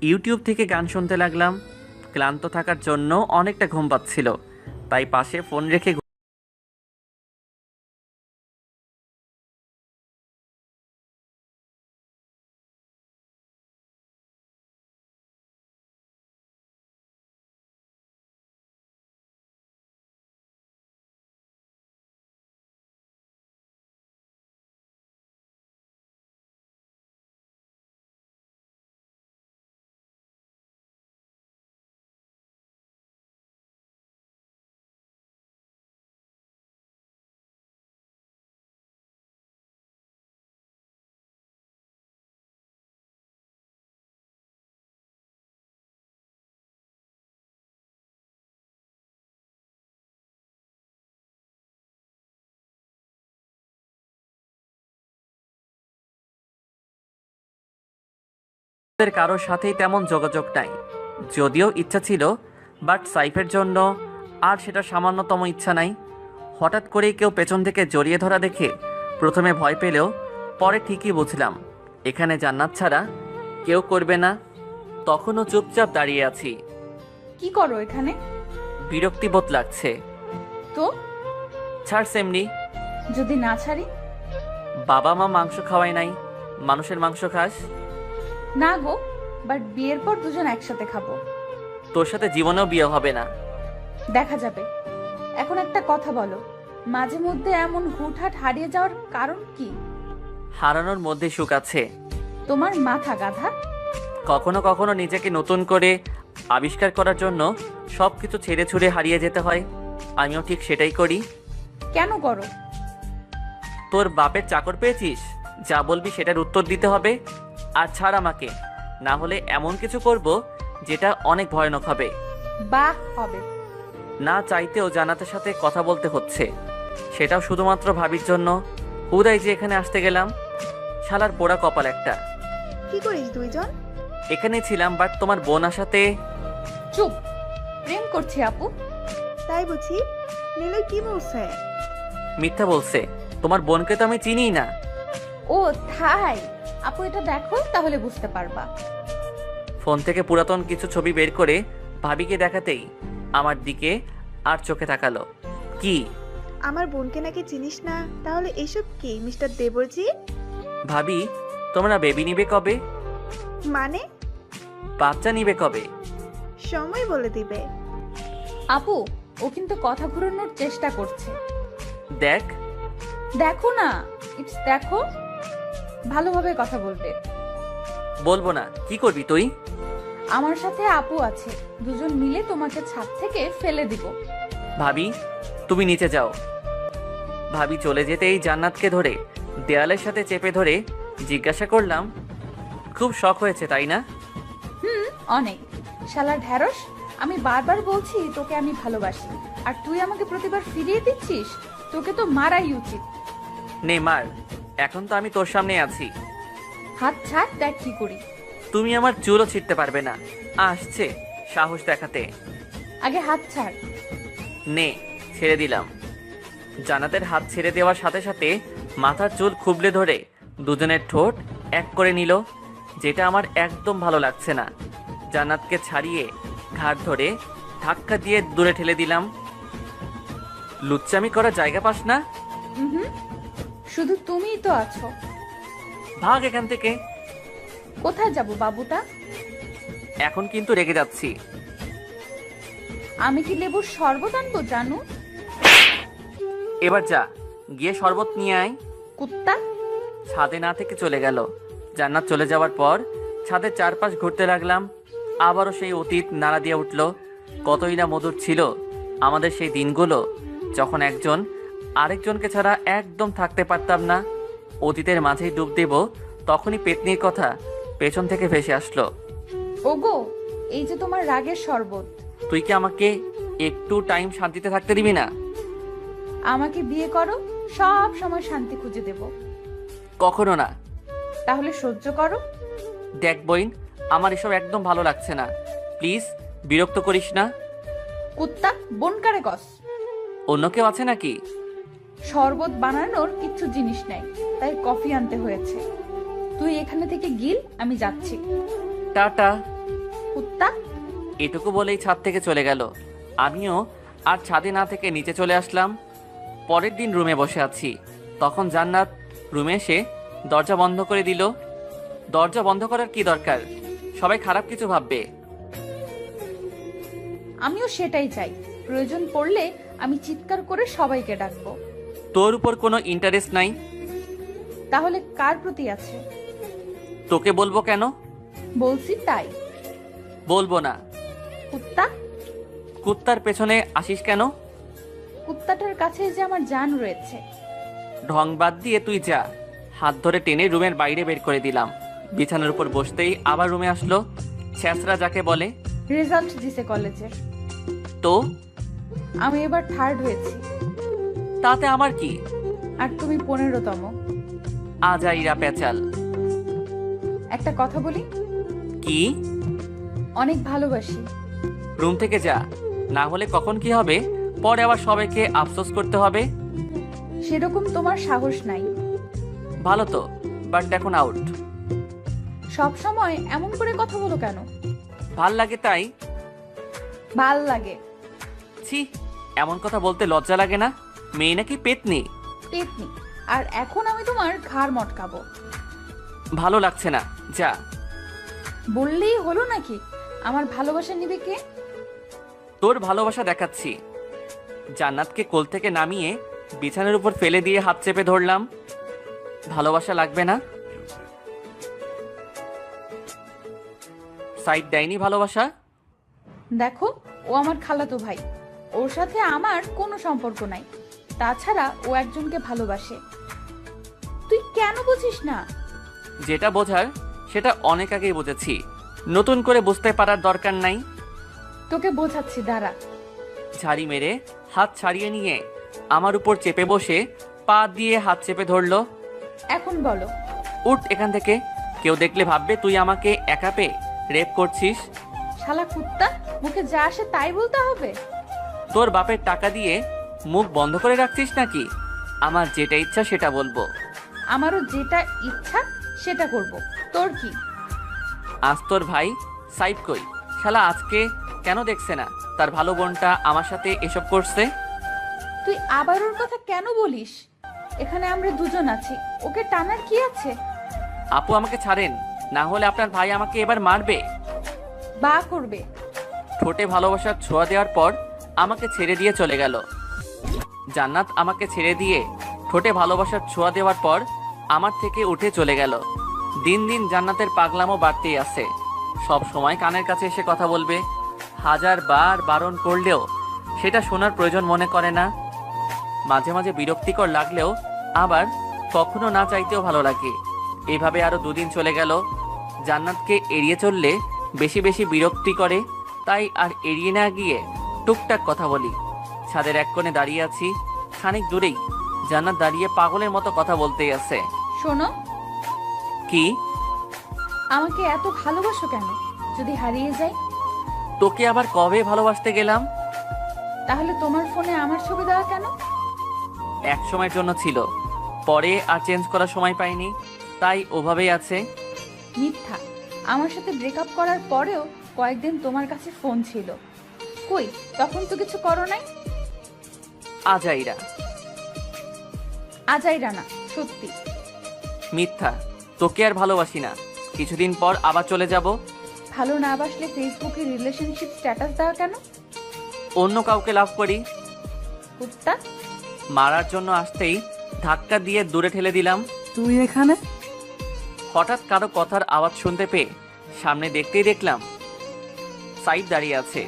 ইউটিউব থেকে গান শুনতে লাগলাম। ক্লান্ত থাকার জন্য অনেকটা ঘুম পাচ্ছিল, তাই পাশে ফোন রেখে কারোর সাথেই তেমন যোগাযোগ নাই। যদিও ইচ্ছা ছিল, বাট সাইফের জন্য আর সেটা সামান্যতম ইচ্ছা নাই। হঠাৎ করেই কেউ পেছন থেকে জড়িয়ে ধরা দেখে প্রথমে ভয় পেলেও পরে ঠিকই বুঝলাম এখানে জান্নাত ছাড়া কেউ করবে না। তখনও চুপচাপ দাঁড়িয়ে আছি। কি করো এখানে? বিরক্তিবোধ লাগছে। তো ছাড় সেমনি। যদি না ছাড়ি? বাবা মা মাংস খাওয়ায় নাই, মানুষের মাংস খাস? না গো, বাট বিয়ের পর দুজন একসাথে খাবো। তোর সাথে জীবনেও বিয়ে হবে না। দেখা যাবে। এখন একটা কথা বলো, মাঝে মধ্যে এমন হুটহাট হারিয়ে যাওয়ার কারণ কি? হারানোর মধ্যে সুখ আছে। তোমার মাথা গাধা। কখনো কখনো নিজেকে নতুন করে আবিষ্কার করার জন্য সবকিছু ছেড়ে ছুড়ে হারিয়ে যেতে হয়। আমিও ঠিক সেটাই করি। কেন করো? তোর বাপের চাকর পেয়েছিস, যা বলবি সেটার উত্তর দিতে হবে। আর ছাড় আমাকে, না হলে এমন কিছু করব যেটা অনেক ভয়ানক হবে। বাহ, হবে। না চাইতেও জান্নাতের সাথে কথা বলতে হচ্ছে, সেটাও শুধুমাত্র ভাবির জন্য। হুদাই যে এখানে আসতে গেলাম। শালার পোড়া কপাল একটা। কি করিস দুইজন? এখানে ছিলাম, বাট তোমার বোন আসাতে। চুপ, প্রেম করছি আপু। তাই বুঝি? নিলয় কি বলছে? মিথ্যা বলছে, তোমার বোনকে তো আমি চিনিই না। ও তাই? আপু এটা দেখো, তাহলে বুঝতে পারবা। ফোন থেকে পুরাতন কিছু ছবি বের করে ভাবিকে দেখাতেই আমার দিকে আর চোখে তাকালো। কি? আমার বোনকে নাকি চিনিস না? তাহলে এসব কি মিস্টার দেবরজিৎ? ভাবি, তোমরা বেবি নিবে কবে? মানে? বাচ্চা নিবে কবে? সময় বলে দিবে। আপু, ও কিন্তু কথা ঘুরানোর চেষ্টা করছে। দেখ। দেখো না, ইটস দেখো। ভালোভাবে কথা বলবে। বলবো না, কি করবি তুই? আমার সাথে আপু আছে, দুজন মিলে তোমাকে ছাদ থেকে ফেলে দিব। ভাবি, তুমি নিচে যাও। ভাবি চলে যেতেই জান্নাতকে ধরে দেয়ালের সাথে চেপে ধরে জিজ্ঞাসা করলাম, খুব শখ হয়েছে তাই না? অনেক। শালা ঢ্যাঁড়স, আমি বারবার বলছি তোকে আমি ভালোবাসি, আর তুই আমাকে প্রতিবার ফিরিয়ে দিচ্ছিস। তোকে তো মারাই উচিত। নে মার, এখন তো আমি তোর সামনে আছি। হাত ছাড়, দেখ কি করি। তুমি আমার চুলও ছিঁড়তে পারবে না। আসছে সাহস দেখাতে। আগে হাত ছাড়। নে, ছেড়ে দিলাম। জান্নাতের হাত ছেড়ে দেওয়ার সাথে সাথে মাথার চুল খুবলে ধরে দুজনের ঠোঁট এক করে নিল, যেটা আমার একদম ভালো লাগছে না। জান্নাতকে ছাড়িয়ে ঘাড় ধরে ধাক্কা দিয়ে দূরে ঠেলে দিলাম। লুচ্চামি করার জায়গা পাস না? শুধু তুমিই তো আছো। ভাগ এখান থেকে। কোথায় যাব বাবুটা? এখন কিন্তু রেগে যাচ্ছি। আমি কি লেবুর শরবত আনবো জানু? এবার যা, গিয়ে শরবত নিয়ে আয়। কুত্তা। ছাদে না থেকে চলে গেল। জান্নাত চলে যাওয়ার পর ছাদের চারপাশ ঘুরতে লাগলাম। আবারও সেই অতীত নাড়া দিয়ে উঠল। কতই না মধুর ছিল আমাদের সেই দিনগুলো, যখন একজন আরেকজনকে ছাড়া একদম থাকতে পারতাম না। অতীতের মাঝেই ডুব দেব, তখনই পেতনির কথা পেছন থেকে ভেসে আসলো। ওগো, এই যে তোমার রাগের শরবত। তুই কি আমাকে একটু টাইম শান্তিতে থাকতে দিবি না? আমাকে বিয়ে করো, সব সময় শান্তি খুঁজে দেব। কখনো না। তাহলে সহ্য করো। দেখ বইন, আমার এসব একদম ভালো লাগছে না। প্লিজ বিরক্ত করিস না। কুত্তা, বনকারে কস। অন্য কেউ আছে নাকি? শরবত বানানোর কিচ্ছু জিনিস নাই, তাই কফি আনতে হয়েছে। তুই এখানে থেকে গিল, আমি যাচ্ছি। টাটা। কুত্তা। এটুকু বলেই ছাদ থেকে চলে গেল। আমিও আর ছাদে না থেকে নিচে চলে আসলাম। পরের দিন রুমে বসে আছি, তখন জান্নাত রুমে এসে দরজা বন্ধ করে দিল। দরজা বন্ধ করার কি দরকার? সবাই খারাপ কিছু ভাববে। আমিও সেটাই চাই। প্রয়োজন পড়লে আমি চিৎকার করে সবাইকে ডাকবো। তোর উপর কোনো ইন্টারেস্ট নাই। তাহলে কার প্রতি আছে? তোকে বলবো কেন? বলছি তাই। বলবো না। কুত্তা। কুত্তার পেছনে আসিস কেন? কুত্তাটার কাছে যে আমার জান রয়েছে। ঢং বাদ দিয়ে তুই যা। হাত ধরে টেনে রুমের বাইরে বের করে দিলাম। বিছানার উপর বসতেই আবার রুমে আসলো। ছেঁচড়া যাকে বলে। রেজাল্ট দিছে কলেজে। তো আমি এবার 3rd হয়েছি। তাতে আমার কি? আর তুমি 15তম। আজাইরা পেঁচাল। একটা কথা বলি। কি? অনেক ভালোবাসি। রুম থেকে যা, না হলে কখন কি হবে পরে আবার সবাইকে আফসোস করতে হবে। সেরকম তোমার সাহস নাই। ভালো তো, বাট এখন আউট। সব সময় এমন করে কথা বলো কেন? ভাল লাগে তাই। ভাল লাগে। ছি, এমন কথা বলতে লজ্জা লাগে না? মেয়ে নাকি পেতনি? পেতনি। আর এখন আমি তোমার ঘাড় মটকাবো। ভালো লাগছে না, যা। বললেই হলো নাকি? আমার ভালোবাসা নিবে কে? তোর ভালোবাসা দেখাচ্ছি। জান্নাতকে কোল থেকে নামিয়ে বিছানার উপর ফেলে দিয়ে হাত চেপে ধরলাম। ভালোবাসা লাগবে না? সাইড দেয়নি ভালোবাসা? দেখো, ও আমার খালাতো ভাই। ওর সাথে আমার কোনো সম্পর্ক নাই। তাছাড়া ও একজনকে ভালোবাসে। তুই কেন বুঝিস না? যেটা বোঝার সেটা অনেক আগেই বুঝেছি, নতুন করে বুঝতে পারার দরকার নাই। তোকে বোঝাচ্ছি, দাঁড়া। ঝাড়ি মেরে হাত ছাড়িয়ে নিয়ে আমার উপর চেপে বসে পা দিয়ে হাত চেপে ধরলো। এখন বলো। উঠ এখান থেকে, কেউ দেখলে ভাববে তুই আমাকে একা পেয়ে রেপ করছিস। শালা কুত্তা, মুখে যা আসে তাই বলতে হবে? তোর বাপের টাকা দিয়ে মুখ বন্ধ করে রাখছিস নাকি? আমার যেটা ইচ্ছা সেটা বলবো। আমারও যেটা ইচ্ছা সেটা করব, তোর কি? আজ তোর ভাই সাইড কই? শালা আজকে কেন দেখছে না তার ভালো বোনটা আমার সাথে এসব করছে? তুই আবার ওর কথা কেন বলিস? এখানে আমরা দুজন আছি, ওকে টানার কি আছে? আপু আমাকে ছাড়েন, না হলে আপনার ভাই আমাকে এবার মারবে। বা করবে। ঠোঁটে ভালোবাসার ছোঁয়া দেওয়ার পর আমাকে ছেড়ে দিয়ে চলে গেল। জান্নাত আমাকে ছেড়ে দিয়ে ঠোঁটে ভালোবাসার ছোঁয়া দেওয়ার পর আমার থেকে উঠে চলে গেল। দিন দিন জান্নাতের পাগলামো বাড়তেই আছে। সব সময় কানের কাছে এসে কথা বলবে, হাজার বার বারণ করলেও সেটা শোনার প্রয়োজন মনে করে না। মাঝে মাঝে বিরক্তিকর লাগলেও আবার কখনো না চাইতেও ভালো লাগে। এভাবে আরো 2 দিন চলে গেল। জান্নাতকে এড়িয়ে চললে বেশি বেশি বিরক্তি করে, তাই আর এড়িয়ে না গিয়ে টুকটাক কথা বলি। ছাদের এক কোণে দাঁড়িয়ে আছি, খানিক দূরেই জান্নাত দাঁড়িয়ে পাগলের মতো কথা বলতেই আছে। শোনো, কি? আমাকে এত ভালোবাসো কেন? যদি হারিয়ে যাই? তোকে আবার কবে ভালোবাসতে গেলাম? তাহলে তোমার ফোনে আমার ছবি দেওয়া কেন? এক সময়ের জন্য ছিল, পরে আর চেঞ্জ করার সময় পাইনি, তাই ওভাবেই আছে। মিথ্যা। আমার সাথে ব্রেকআপ করার পরেও কয়েকদিন তোমার কাছে ফোন ছিল। কই, তখন তো কিছু করো নাই। আজাইরা। আজাইরা না, সত্যি। মিথ্যা, তোকে আর ভালোবাসি না। কিছুদিন পর আবার চলে যাব। ভালো না বাসলে ফেসবুকে রিলেশনশিপ স্ট্যাটাস দেওয়া কেন? অন্য কাউকে লাভ করি। কুত্তা। মারার জন্য আসতেই ধাক্কা দিয়ে দূরে ঠেলে দিলাম। তুই এখানে? হঠাৎ কারো কথার আওয়াজ শুনতে পেয়ে সামনে দেখতেই দেখলাম সাইড দাঁড়িয়ে আছে।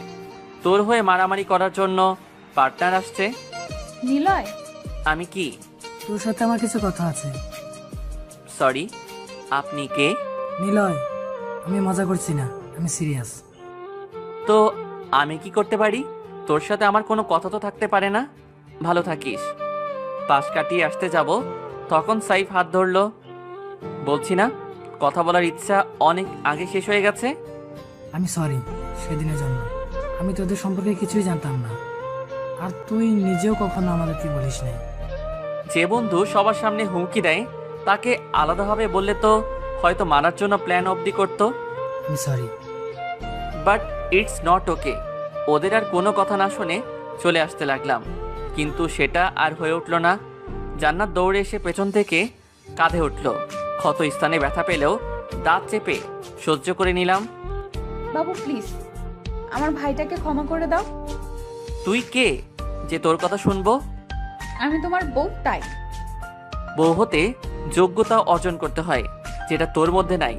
তোর হয়ে মারামারি করার জন্য পার্টনার আসছে। নিলয়। আমি কি? তোর সাথে আমার কিছু কথা আছে। সরি, আপনি কে? নিলয়, আমি মজা করছি না, আমি সিরিয়াস। তো আমি কি করতে পারি? তোর সাথে আমার কোনো কথা তো থাকতে পারে না। ভালো থাকিস। পাশ কাটিয়ে আসতে যাব, তখন সাইফ হাত ধরলো। বলছি না, কথা বলার ইচ্ছা অনেক আগে শেষ হয়ে গেছে। আমি সরি সেদিনের জন্য। আমি তোদের সম্পর্কে কিছুই জানতাম না, আর তুই নিজেও কখনো আমাদেরকে বলিস নাই। যে বন্ধু সবার সামনে হুমকি দেয় তাকে আলাদাভাবে বললে তো হয়তো মারার জন্য প্ল্যান অবধি করতো। আমি sorry. But it's not okay. ওদের আর কোনো কথা না শুনে চলে আসতে লাগলাম, কিন্তু সেটা আর হয়ে উঠল না। জান্নাত দৌড়ে এসে পেছন থেকে কাঁধে উঠল। ক্ষত স্থানে ব্যথা পেলেও দাঁত চেপে সহ্য করে নিলাম। বাবু প্লিজ, আমার ভাইটাকে ক্ষমা করে দাও। তুই কে যে তোর কথা শুনবো? আমি তোমার বউ, তাই। বউ হতে যোগ্যতা অর্জন করতে হয়, যেটা তোর মধ্যে নাই।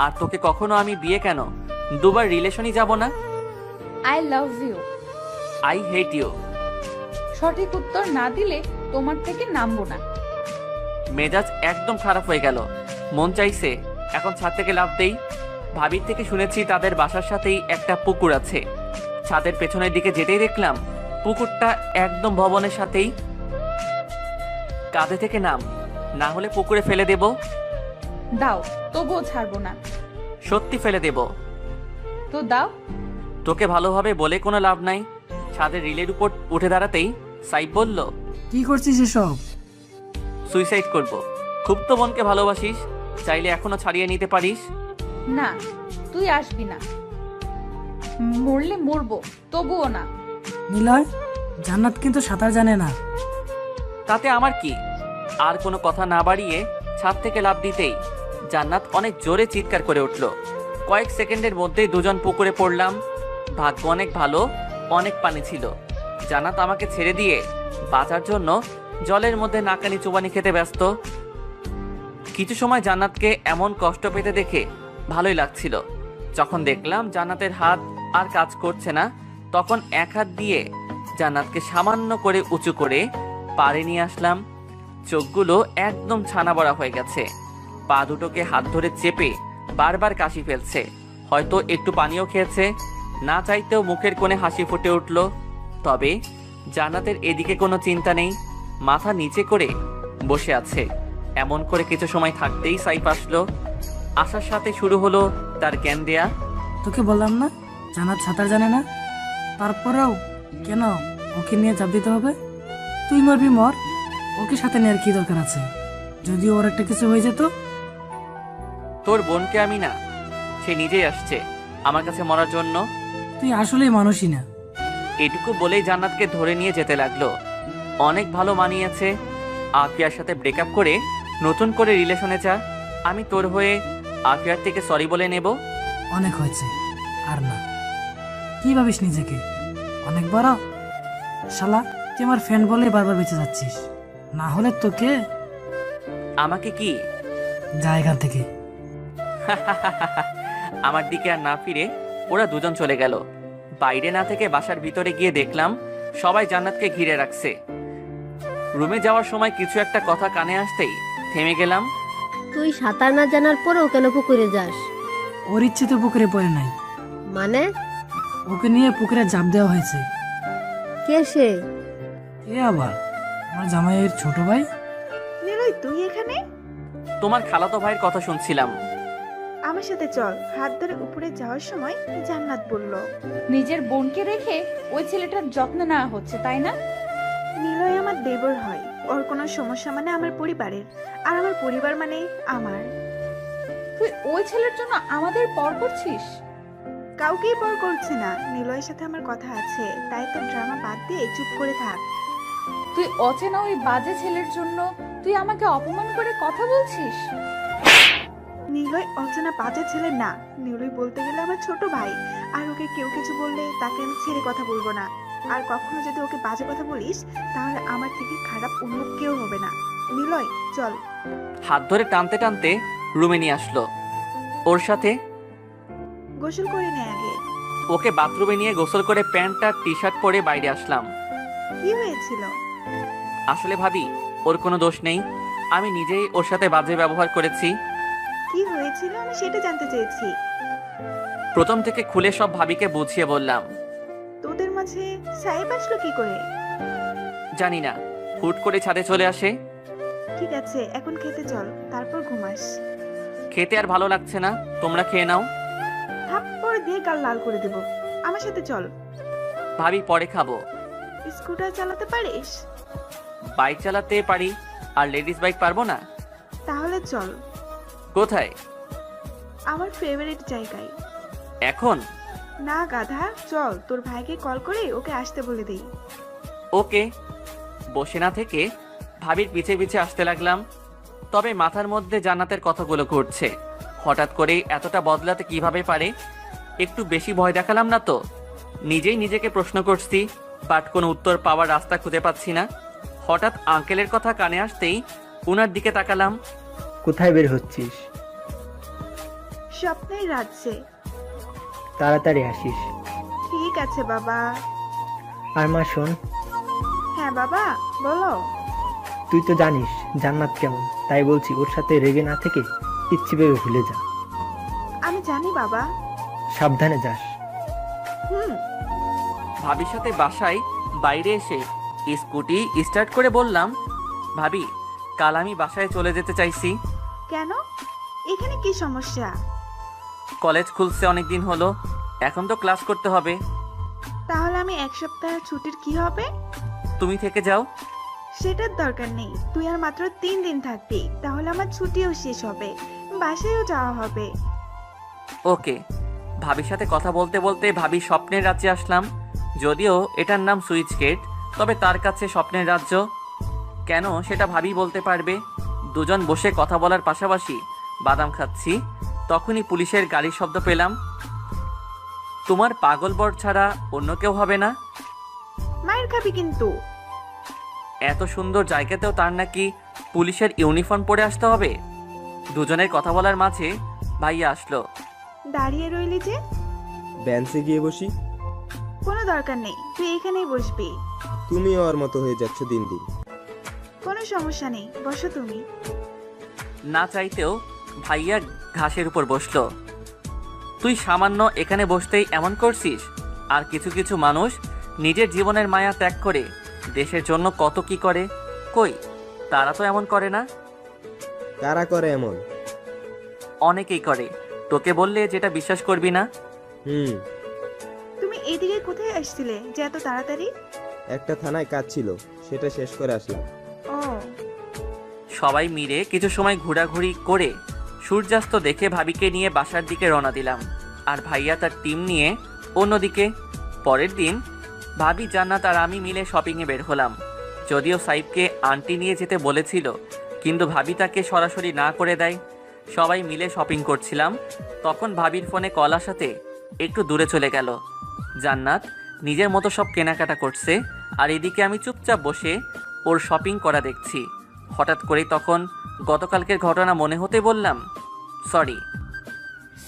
আর তোকে কখনো আমি বিয়ে কেন, 2বার রিলেশনই যাব না। I love you. I hate you. সঠিক উত্তর না দিলে তোমার থেকে নামবো না। মেজাজ একদম খারাপ হয়ে গেল। মন চাইছে এখন ছাদ থেকে লাফ দেই। ভাবির থেকে শুনেছি তাদের বাসার সাথেই একটা পুকুর আছে। ছাদের পেছনের দিকে যেতেই দেখলাম পুকুরটা একদম ভবনের সাথেই। কাঁধে থেকে নাম, না হলে পুকুরে ফেলে দেব। দাও, তবুও ছাড়বো না। সত্যি ফেলে দেব। তো দাও। তোকে ভালোভাবে বলে কোনো লাভ নাই। ছাদের রিলের উপর উঠে দাঁড়াতেই সাইব বলল, কি করছিস এসব? সুইসাইড করব। খুব তো মনকে ভালোবাসিস, চাইলে এখনো ছাড়িয়ে নিতে পারিস। না, তুই আসবি না। মরলে মরবো, তবুও না। নিলয়, জান্নাত কিন্তু সাঁতার জানে না। তাতে আমার কি? আর কোনো কথা না বাড়িয়ে ছাদ থেকে লাফ দিতেই জান্নাত অনেক জোরে চিৎকার করে উঠল। কয়েক সেকেন্ডের মধ্যেই দুজন পুকুরে পড়লাম। ভাগ্য অনেক ভালো, অনেক পানি ছিল। জান্নাত আমাকে ছেড়ে দিয়ে বাঁচার জন্য জলের মধ্যে নাকানি চুবানি খেতে ব্যস্ত। কিছু সময় জান্নাতকে এমন কষ্ট পেতে দেখে ভালোই লাগছিল। যখন দেখলাম জান্নাতের হাত আর কাজ করছে না, তখন এক হাত দিয়ে জান্নাতকে সামান্য করে উঁচু করে পাড়ে নিয়ে আসলাম। চোখগুলো একদম ছানা বড়া হয়ে গেছে। পা দুটোকে হাত ধরে চেপে বারবার কাশি ফেলছে। হয়তো একটু পানিও খেয়েছে। না চাইতেও মুখের কোণে হাসি ফুটে উঠল। তবে জান্নাতের এদিকে কোনো চিন্তা নেই, মাথা নিচে করে বসে আছে। এমন করে কিছু সময় থাকতেই সাইফ আসলো। আসার সাথে শুরু হলো তার জ্ঞান দেয়া। তোকে বললাম না জান্নাত সাঁতার জানে না, তারপরেও কেন ওকে নিয়ে চাপ দিতে হবে? তুই মরবি মর, ওকে সাথে নেওয়ার কি দরকার আছে? যদি ওর একটা কিছু হয়ে যেত? তোর বোনকে আমি না, সে নিজেই আসছে আমার কাছে মরার জন্য। তুই আসলেই মানুষই না। এটুকু বলেই জান্নাতকে ধরে নিয়ে যেতে লাগলো। অনেক ভালো মানিয়েছে, আফিয়ার সাথে ব্রেকআপ করে নতুন করে রিলেশনে যা। আমি তোর হয়ে আফিয়ার থেকে সরি বলে নেব। অনেক হয়েছে, আর না। কি ভাবিস নিজেকে অনেক বড়? শালা তুই আমার ফ্রেন্ড বলে বারবার বেঁচে যাচ্ছিস, না হলে তোকে। আমাকে কি? যা এখান থেকে। আমার দিকে আর না ফিরে ওরা দুজন চলে গেল। বাইরে না থেকে বাসার ভিতরে গিয়ে দেখলাম সবাই জান্নাতকে ঘিরে রাখছে। রুমে যাওয়ার সময় কিছু একটা কথা কানে আসতেই থেমে গেলাম। তুই সাঁতার না জানার পরেও কেন পুকুরে যাস? ওর ইচ্ছে তো পুকুরে পড়ে নাই, মানে? ওকে নিয়ে পুকুরে ঝাঁপ দেওয়া হয়েছে। কে সে? এ আবার আমার জামাইয়ের ছোট ভাই। নিলয় তুই এখানে? তোমার খালাতো ভাইয়ের কথা শুনছিলাম। আমার সাথে চল। হাত ধরে উপরে যাওয়ার সময় জান্নাত বলল, নিজের বোনকে রেখে ওই ছেলেটার যত্ন নেওয়া হচ্ছে, তাই না? নিলয় আমার দেবর হয়। ওর কোনো সমস্যা মানে আমার পরিবারের, আর আমার পরিবার মানে আমার। তুই ওই ছেলের জন্য আমাদের পর করছিস? কাউকেই পর করছে না। নিলয়ের সাথে আমার কথা আছে, তাই তো ড্রামা বাদ দিয়ে চুপ করে থাক। তুই অচেনা ওই বাজে ছেলের জন্য তুই আমাকে অপমান করে কথা বলছিস? নিলয় অচেনা বাজে ছেলে না। নিলয় বলতে গেলে আমার ছোট ভাই, আর ওকে কেউ কিছু বললে তাকে আমি ছেড়ে কথা বলবো না। আর কখনো যদি ওকে বাজে কথা বলিস তাহলে আমার থেকে খারাপ অন্য কেউ হবে না। নিলয় চল। হাত ধরে টানতে টানতে রুমে নিয়ে আসলো। ওর সাথে গোসল করে নে আগে। ওকে বাথরুমে নিয়ে গোসল করে প্যান্ট আর টি শার্ট পরে বাইরে আসলাম। কি হয়েছিল? আসলে ভাবি ওর কোনো দোষ নেই, আমি নিজেই ওর সাথে বাজে ব্যবহার করেছি। কি হয়েছিল আমি সেটা জানতে চেয়েছি। প্রথম থেকে খুলে সব ভাবিকে বুঝিয়ে বললাম। তোদের মাঝে সাহেব আসলো কি করে? জানি না, হুট করে ছাদে চলে আসে। ঠিক আছে এখন খেতে চল, তারপর ঘুমাস। খেতে আর ভালো লাগছে না, তোমরা খেয়ে নাও। থাপ্পড় দিয়ে গাল লাল করে দেব। আমার সাথে চল। ভাবি পরে খাবো। স্কুটার চালাতে পারিস? বাইক চালাতে পারি, আর লেডিস বাইক পারবো না। তাহলে চল। কোথায়? আমার ফেভারিট জায়গায়। এখন? না গাধা, চল তোর ভাইকে কল করে ওকে আসতে বলে দেই। ওকে। বসে না থেকে ভাবির পিছে পিছে আসতে লাগলাম। তবে মাথার মধ্যে জান্নাতের কথাগুলো ঘুরছে। হঠাৎ করে এতটা বদলাতে কিভাবে পারে? একটু বেশি ভয় দেখালাম না তো? নিজেই নিজেকে প্রশ্ন করছি, বাট কোনো উত্তর পাওয়ার রাস্তা খুঁজে পাচ্ছি না। হঠাৎ আঙ্কেলের কথা কানে আসতেই ওনার দিকে তাকালাম। কোথায় বের হচ্ছিস? স্বপ্নের রাজ্যে। তাড়াতাড়ি আসিস। ঠিক আছে বাবা। আর মা শোন, হ্যাঁ বাবা বলো। তুই তো জানিস জান্নাত কেমন, তাই বলছি ওর সাথে রেগে না থেকে ইচ্ছে ভেবে ভুলে যা। আমি জানি বাবা। সাবধানে যাস। ভাবির সাথে বাসায় বাইরে এসে স্কুটি স্টার্ট করে বললাম, ভাবি কাল আমি বাসায় চলে যেতে চাইছি। কেন? এখানে কি সমস্যা? কলেজ খুলছে অনেকদিন হলো, এখন তো ক্লাস করতে হবে। তাহলে আমি এক সপ্তাহ ছুটির কি হবে? তুমি থেকে যাও। সেটার দরকার নেই, তুই আর মাত্র 3 দিন থাকবি, তাহলে আমার ছুটিও শেষ হবে, বাসায়ও যাওয়া হবে। ওকে। ভাবির সাথে কথা বলতে বলতে ভাবি স্বপ্নের রাজ্যে আসলাম। যদিও এটার নাম সুইচ গেট, তবে তার কাছে স্বপ্নের রাজ্য কেন সেটা ভাবি বলতে পারবে। দুজন বসে কথা বলার পাশাপাশি বাদাম খাচ্ছি, তখনই পুলিশের গাড়ির শব্দ পেলাম। তোমার পাগল বর ছাড়া অন্য কেউ হবে না? মায়ের খাবি কিন্তু। এত সুন্দর জায়গাতেও তার নাকি পুলিশের ইউনিফর্ম পরে আসতে হবে? দুজনের কথা বলার মাঝে ভাইয়া আসলো। দাঁড়িয়ে রইলি যে? বেঞ্চে গিয়ে বসি। কোনো দরকার নেই, তুই এখানেই বসবি। তুমি ওর মতো হয়ে যাচ্ছ দিন দিন। কোনো সমস্যা নেই, বসো তুমি। না চাইতেও ভাইয়া ঘাসের উপর বসলো। তুই সামান্য এখানে বসতেই এমন করছিস? আর কিছু কিছু মানুষ নিজের জীবনের মায়া ত্যাগ করে দেশের জন্য কত কি করে। কই তারা তো এমন করে না। কারা করে এমন? অনেকেই করে, তোকে বললে যেটা বিশ্বাস করবি না। তুমি এইদিকে কোথায় আসছিলে যে এত তাড়াতাড়ি? একটা থানায় কাজ ছিল, সেটা শেষ করে আসলাম। ও, সবাই মিলে কিছু সময় ঘোরাঘুরি করে সূর্যাস্ত দেখে ভাবিকে নিয়ে বাসার দিকে রওনা দিলাম, আর ভাইয়া তার টিম নিয়ে অন্যদিকে। পরের দিন ভাবি, জান্নাত আর আমি মিলে শপিংয়ে বের হলাম। যদিও সাইফকে আন্টি নিয়ে যেতে বলেছিল, কিন্তু ভাবি তাকে সরাসরি না করে দেয়। সবাই মিলে শপিং করছিলাম, তখন ভাবির ফোনে কল আসাতে একটু দূরে চলে গেল। জান্নাত নিজের মতো সব কেনাকাটা করছে, আর এদিকে আমি চুপচাপ বসে ওর শপিং করা দেখছি। হঠাৎ করেই তখন গতকালকের ঘটনা মনে হতে বললাম, সরি।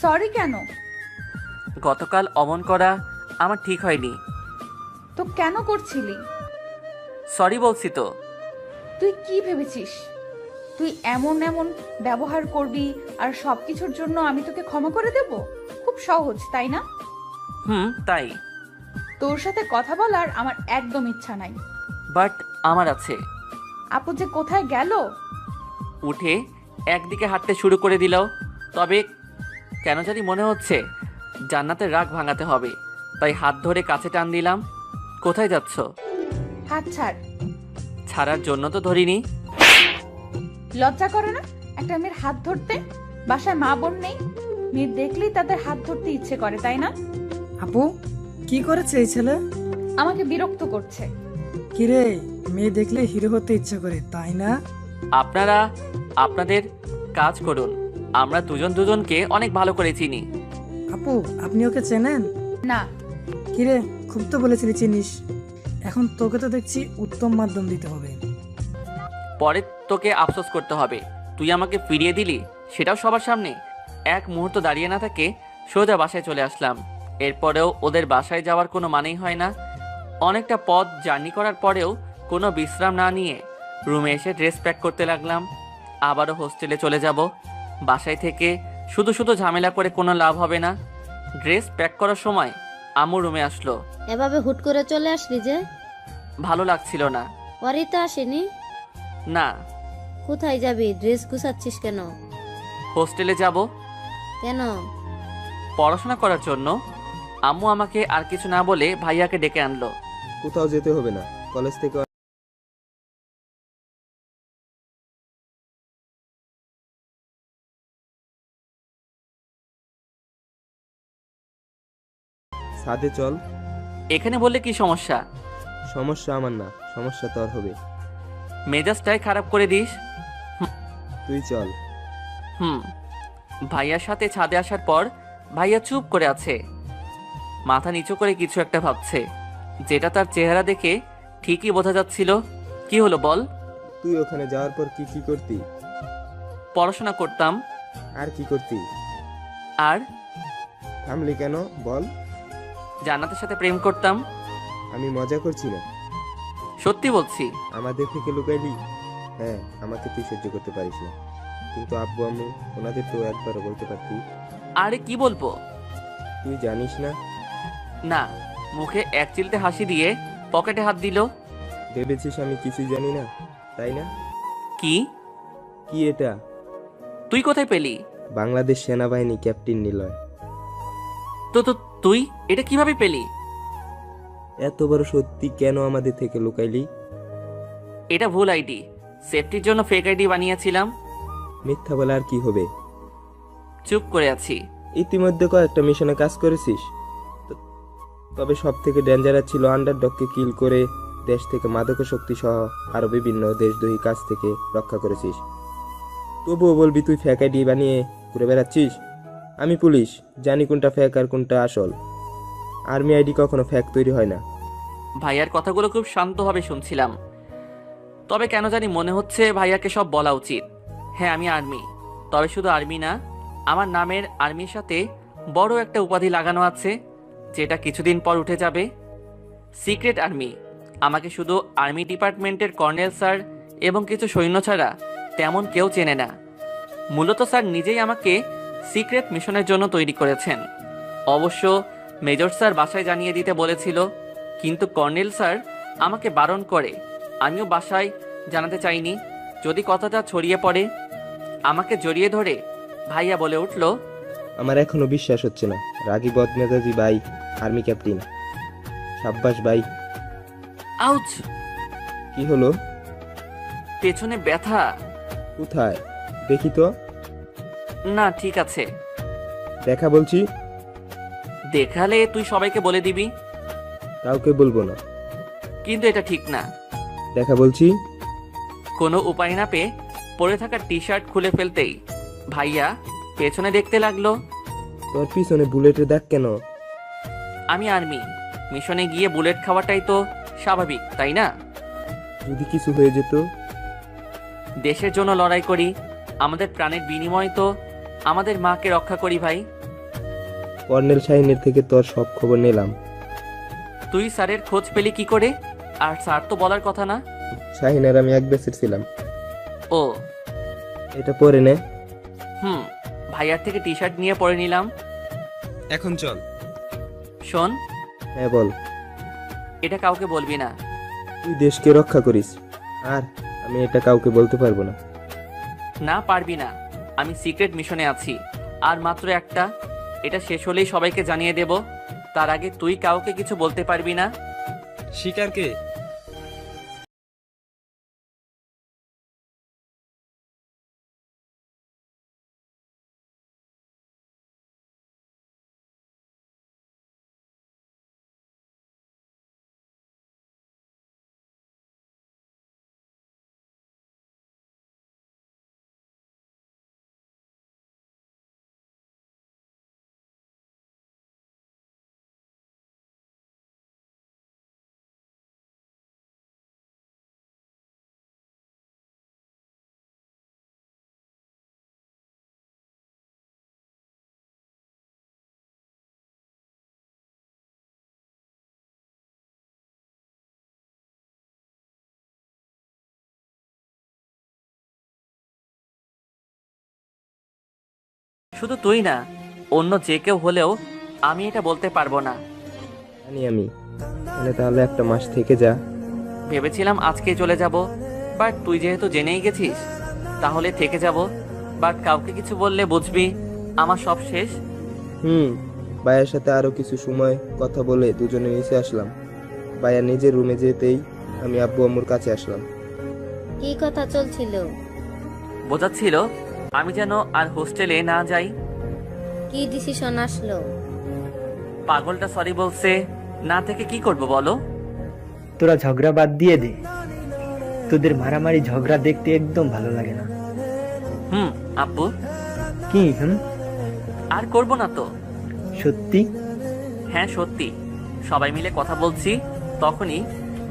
সরি কেন? গতকাল অমন করা আমার ঠিক হয়নি। তো কেন করছিলি? সরি বলছি তো। তুই কি ভেবেছিস তুই এমন এমন ব্যবহার করবি আর সবকিছুর জন্য আমি তোকে ক্ষমা করে দেব? খুব সহজ, তাই না? তাই। তোর সাথে কথা বলার আমার একদম ইচ্ছা নাই। বাট আমার আছে। আপু যে কোথায় গেল? উঠে একদিকে হাঁটতে শুরু করে দিল। তবে কেন জানি মনে হচ্ছে জান্নাতের রাগ ভাঙাতে হবে, তাই হাত ধরে কাছে টান দিলাম। কোথায় যাচ্ছ? হাত ছাড়। ছাড়ার জন্য তো ধরিনি। লজ্জা করে না একটা মেয়ের হাত ধরতে? বাসায় মা বোন নেই, মেয়ে দেখলেই তাদের হাত ধরতে ইচ্ছে করে, তাই না? আপু, কি করেছে এই ছেলে? আমাকে বিরক্ত করছে। কিরে, মেয়ে দেখলে হিরো হতে ইচ্ছা করে, তাই না? আপনারা আপনাদের কাজ করুন, আমরা দুজন দুজনকে অনেক ভালো করে চিনি। আপু, আপনি ওকে চেনেন? না। কিরে, খুব তো বলেছিলি চিনিস। এখন তোকে তো দেখছি উত্তম মাধ্যম দিতে হবে। পরে তোকে আফসোস করতে হবে, তুই আমাকে ফিরিয়ে দিলি, সেটাও সবার সামনে। এক মুহূর্ত দাঁড়িয়ে না থাকে সোজা বাসায় চলে আসলাম। এরপরেও ওদের বাসায় যাওয়ার কোনো মানেই হয় না। অনেকটা পথ জার্নি করার পরেও কোনো বিশ্রাম না নিয়ে রুমে এসে ড্রেস প্যাক করতে লাগলাম। আবারও হোস্টেলে চলে যাব। বাসায় থেকে শুধু শুধু ঝামেলা করে কোনো লাভ হবে না। ড্রেস প্যাক করার সময় আম্মু রুমে আসলো। এভাবে হুট করে চলে আসলি যে? ভালো লাগছিল না। ওরিতা আসেনি? না। কোথায় যাবি? ড্রেস গুছাচ্ছিস কেন? হোস্টেলে যাব। কেন? পড়াশোনা করার জন্য। আম্মু আমাকে আর কিছু না বলে ভাইয়াকে ডেকে আনলো। কোথাও যেতে হবে না, কলেজ থেকে সাথে চল। এখানে বললে কি সমস্যা? সমস্যা আমার না, সমস্যা তোর হবে। মেজাজটাই খারাপ করে দিস। তুই চল। ভাইয়ার সাথে ছাদে আসার পর ভাইয়া চুপ করে আছে, মাথা নিচু করে কিছু একটা ভাবছে, যেটা তার চেহারা দেখে ঠিকই বোঝা যাচ্ছিল। কি হলো বল? তুই ওখানে যাওয়ার পর কি কি করতি? পড়াশোনা করতাম। আর কি করতি? আর থামলি কেন বল? জান্নাতের সাথে প্রেম করতাম। আমি মজা করছি না, সত্যি বলছি। আমাদের থেকে লুকাইলি? হ্যাঁ, আমাকে তুই সহ্য করতে পারিস না, কিন্তু আব্বু আম্মু ওনাদের তো একবারও বলতে পারতি। আরে কি বলবো? তুই জানিস না? না। মুখে এক চিলতে হাসি দিয়ে পকেটে হাত দিল। ভেবেছিস আমি কিছুই জানি না, তাই না? কি? কি এটা? তুই কোথায় পেলি? বাংলাদেশ সেনাবাহিনী ক্যাপ্টেন নিলয়। তো তুই এটা কিভাবে পেলি? এত বড় সত্যি কেন আমাদের থেকে লুকাইলি? এটা ভুল আইডি, সেফটির জন্য ফেক আইডি বানিয়েছিলাম। মিথ্যা বলে আর কি হবে? চুপ করে আছি। ইতিমধ্যে কয়েকটা মিশনে কাজ করেছিস, তবে সব থেকে ডেঞ্জারাস ছিল আন্ডারডগকে কিল করে দেশ থেকে মাদকাসক্তি সহ আরো বিভিন্ন দেশদ্রোহী কাজ থেকে রক্ষা করেছিস। তবুও বলবি তুই ফেক আইডি বানিয়ে ঘুরে বেড়াচ্ছিস? আমি পুলিশ, জানি কোনটা ফেক আর কোনটা আসল। আর্মি আইডি কখনো ফেক তৈরি হয় না। ভাইয়ার কথাগুলো খুব শান্তভাবে শুনছিলাম, তবে কেন জানি মনে হচ্ছে ভাইয়াকে সব বলা উচিত। হ্যাঁ, আমি আর্মি, তবে শুধু আর্মি না, আমার নামের আর্মির সাথে বড় একটা উপাধি লাগানো আছে, যেটা কিছুদিন পর উঠে যাবে। Secret army. আমাকে শুধু আর্মি ডিপার্টমেন্টের কর্নেল স্যার এবং কিছু সৈন্য ছাড়া তেমন কেউ চেনে না। মূলত স্যার নিজেই আমাকে সিক্রেট মিশনের জন্য তৈরি করেছেন। অবশ্য মেজর স্যার বাসায় জানিয়ে দিতে বলেছিল, কিন্তু কর্নেল স্যার আমাকে বারণ করে। আমিও বাসায় জানাতে চাইনি, যদি কথাটা ছড়িয়ে পড়ে। আমাকে জড়িয়ে ধরে ভাইয়া বলে উঠল, আমার এখনো বিশ্বাস হচ্ছে না, রাগী বদমেজাজি ভাই আর্মি ক্যাপ্টেন। সাব্বাস ভাই। আউচ! কি হলো? পেছনে ব্যথা। কোথায় দেখি তো। না ঠিক আছে। দেখা বলছি। দেখালে তুই সবাইকে বলে দিবি। কাউকে বলবো না। কিন্তু এটা ঠিক না। দেখা বলছি। কোনো উপায় না পেয়ে পরে থাকা টি শার্ট খুলে ফেলতেই ভাইয়া পেছনে দেখতে লাগলো। তোর পিছনে বুলেটের দাগ কেন? আমি আর্মি, মিশনে গিয়ে বুলেট খাওয়াটাই তো স্বাভাবিক, তাই না? যদি কিছু হয়ে যেত? দেশের জন্য লড়াই করি, আমাদের প্রাণের বিনিময়ে তো আমাদের মাকে রক্ষা করি ভাই। কর্নেল শাহিনের থেকে তোর সব খবর নিলাম। তুই স্যারের খোঁজ পেলি কি করে? আর স্যার তো বলার কথা না। শাহিনের আমি এক ব্যাচের ছিলাম। ও, এটা পরে নে। ভাইয়ার থেকে টি শার্ট নিয়ে পরে নিলাম। এখন চল। শোন। হ্যাঁ বল। এটা কাউকে বলবি না। তুই দেশকে রক্ষা করিস, আর আমি এটা কাউকে বলতে পারবো না। না পারবি না, আমি সিক্রেট মিশনে আছি, আর মাত্র একটা। এটা শেষ হলেই সবাইকে জানিয়ে দেব। তার আগে তুই কাউকে কিছু বলতে পারবি না। শিকারকে শুধু তুই না, অন্য যে কেউ হলেও আমি এটা বলতে পারবো না। জানি আমি। তাহলে একটা মাস থেকে যা। ভেবেছিলাম আজকে চলে যাব, বাট তুই যেহেতু জেনেই গেছিস তাহলে থেকে যাব। বাট কাউকে কিছু বললে বুঝবি আমার সব শেষ। ভাইয়ের সাথে আরো কিছু সময় কথা বলে দুজনে নিচে আসলাম। ভাইয়া নিজের রুমে যেতেই আমি আব্বু আম্মুর কাছে আসলাম। কি কথা চলছিল? বোঝাচ্ছিল আমি যেন আর হোস্টেলে না যাই। কি ডিসিশন আসলো? পাগলটা সরি বলছে, না থেকে কি করব বলো? তোরা ঝগড়া বাদ দিয়ে দে, তোদের মারামারি ঝগড়া দেখতে একদম ভালো লাগে না। আব্বু। কি? আর করব না তো। সত্যি? হ্যাঁ সত্যি। সবাই মিলে কথা বলছি, তখনই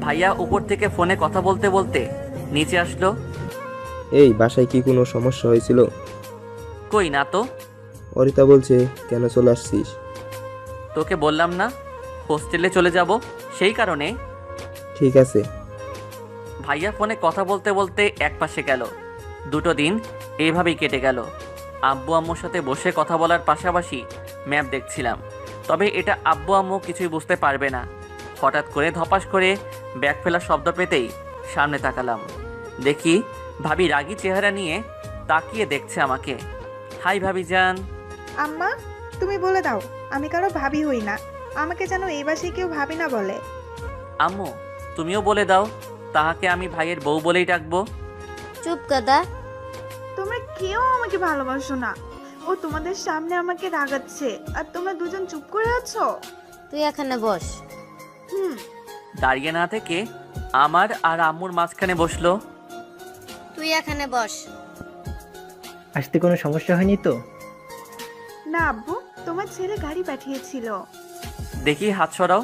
ভাইয়া উপর থেকে ফোনে কথা বলতে বলতে নিচে আসলো। এই বাসায় কি কোনো সমস্যা হয়েছিল? কই না তো। অরিতা বলছে কেন চলে আসছিস? তোকে বললাম না হোস্টেলে চলে যাব, সেই কারণে। ঠিক আছে। ভাইয়া ফোনে কথা বলতে বলতে এক পাশে গেল। 2 দিন এইভাবেই কেটে গেল। আব্বু আম্মুর সাথে বসে কথা বলার পাশাপাশি ম্যাপ দেখছিলাম, তবে এটা আব্বু আম্মু কিছুই বুঝতে পারবে না। হঠাৎ করে ধপাস করে ব্যাগ ফেলার শব্দ পেতেই সামনে তাকালাম। দেখি ভাবি রাগী চেহারা নিয়ে তাকিয়ে দেখছে আমাকে। হাই ভাবি যান। আম্মা, তুমি বলে দাও আমি কারো ভাবি হই না, আমাকে যেন এই বাসায় কেউ ভাবি না বলে। আম্মু তুমিও বলে দাও, তাহাকে আমি ভাইয়ের বউ বলেই ডাকবো। চুপ গাদা। তোমরা কেউ আমাকে ভালোবাসো না, ও তোমাদের সামনে আমাকে রাগাচ্ছে আর তোমরা দুজন চুপ করে আছো। তুই এখানে বস। দাঁড়িয়ে না থেকে আমার আর আম্মুর মাঝখানে বসলো। তুই এখানে বস। আসতে কোনো সমস্যা হয়নি তো? না আব্বু, তোমার ছেলে গাড়ি পাঠিয়েছিল। দেখি হাত সরাও।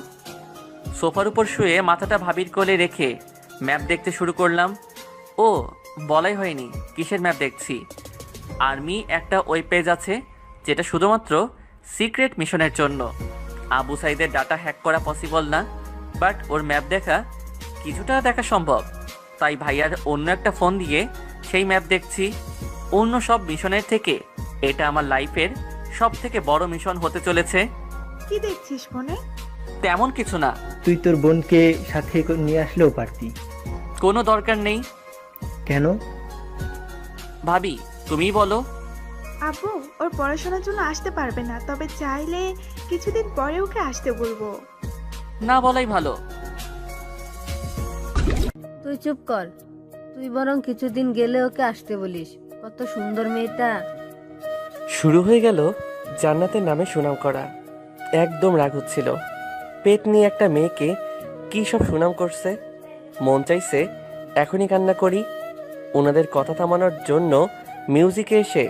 সোফার উপর শুয়ে মাথাটা ভাবির কোলে রেখে ম্যাপ দেখতে শুরু করলাম। ও বলাই হয়নি কিসের ম্যাপ দেখছি। আর্মি একটা ওয়েব পেজ আছে যেটা শুধুমাত্র সিক্রেট মিশনের জন্য। আবু সাইদের ডাটা হ্যাক করা পসিবল না, বাট ওর ম্যাপ কিছুটা দেখা সম্ভব। তাই ভাইয়ার অন্য একটা ফোন দিয়ে সেই ম্যাপ দেখছি। অন্য সব মিশনের থেকে এটা আমার লাইফের সব থেকে বড় মিশন হতে চলেছে। কি দেখছিস ফোনে? তেমন কিছু না। তুই তোর বোনকে সাথে নিয়ে আসলেও পারতি। কোনো দরকার নেই। কেন? ভাবি তুমিই বলো। আপু ওর পড়াশোনার জন্য আসতে পারবে না, তবে চাইলে কিছুদিন পরে ওকে আসতে বলবো। না বলাই ভালো। তুই চুপ কর, তুই বরং কিছুদিন গেলে ওকে আসতে বলিস। কত সুন্দর মেয়েটা। শুরু হয়ে গেল জান্নাতের নামে সুনাম করা। একদম রাগ হচ্ছিল। পেট নিয়ে একটা মেয়েকে কী সব সুনাম করছে। মন চাইছে এখনই কান্না করি। ওনাদের কথা থামানোর জন্য মিউজিকে এসে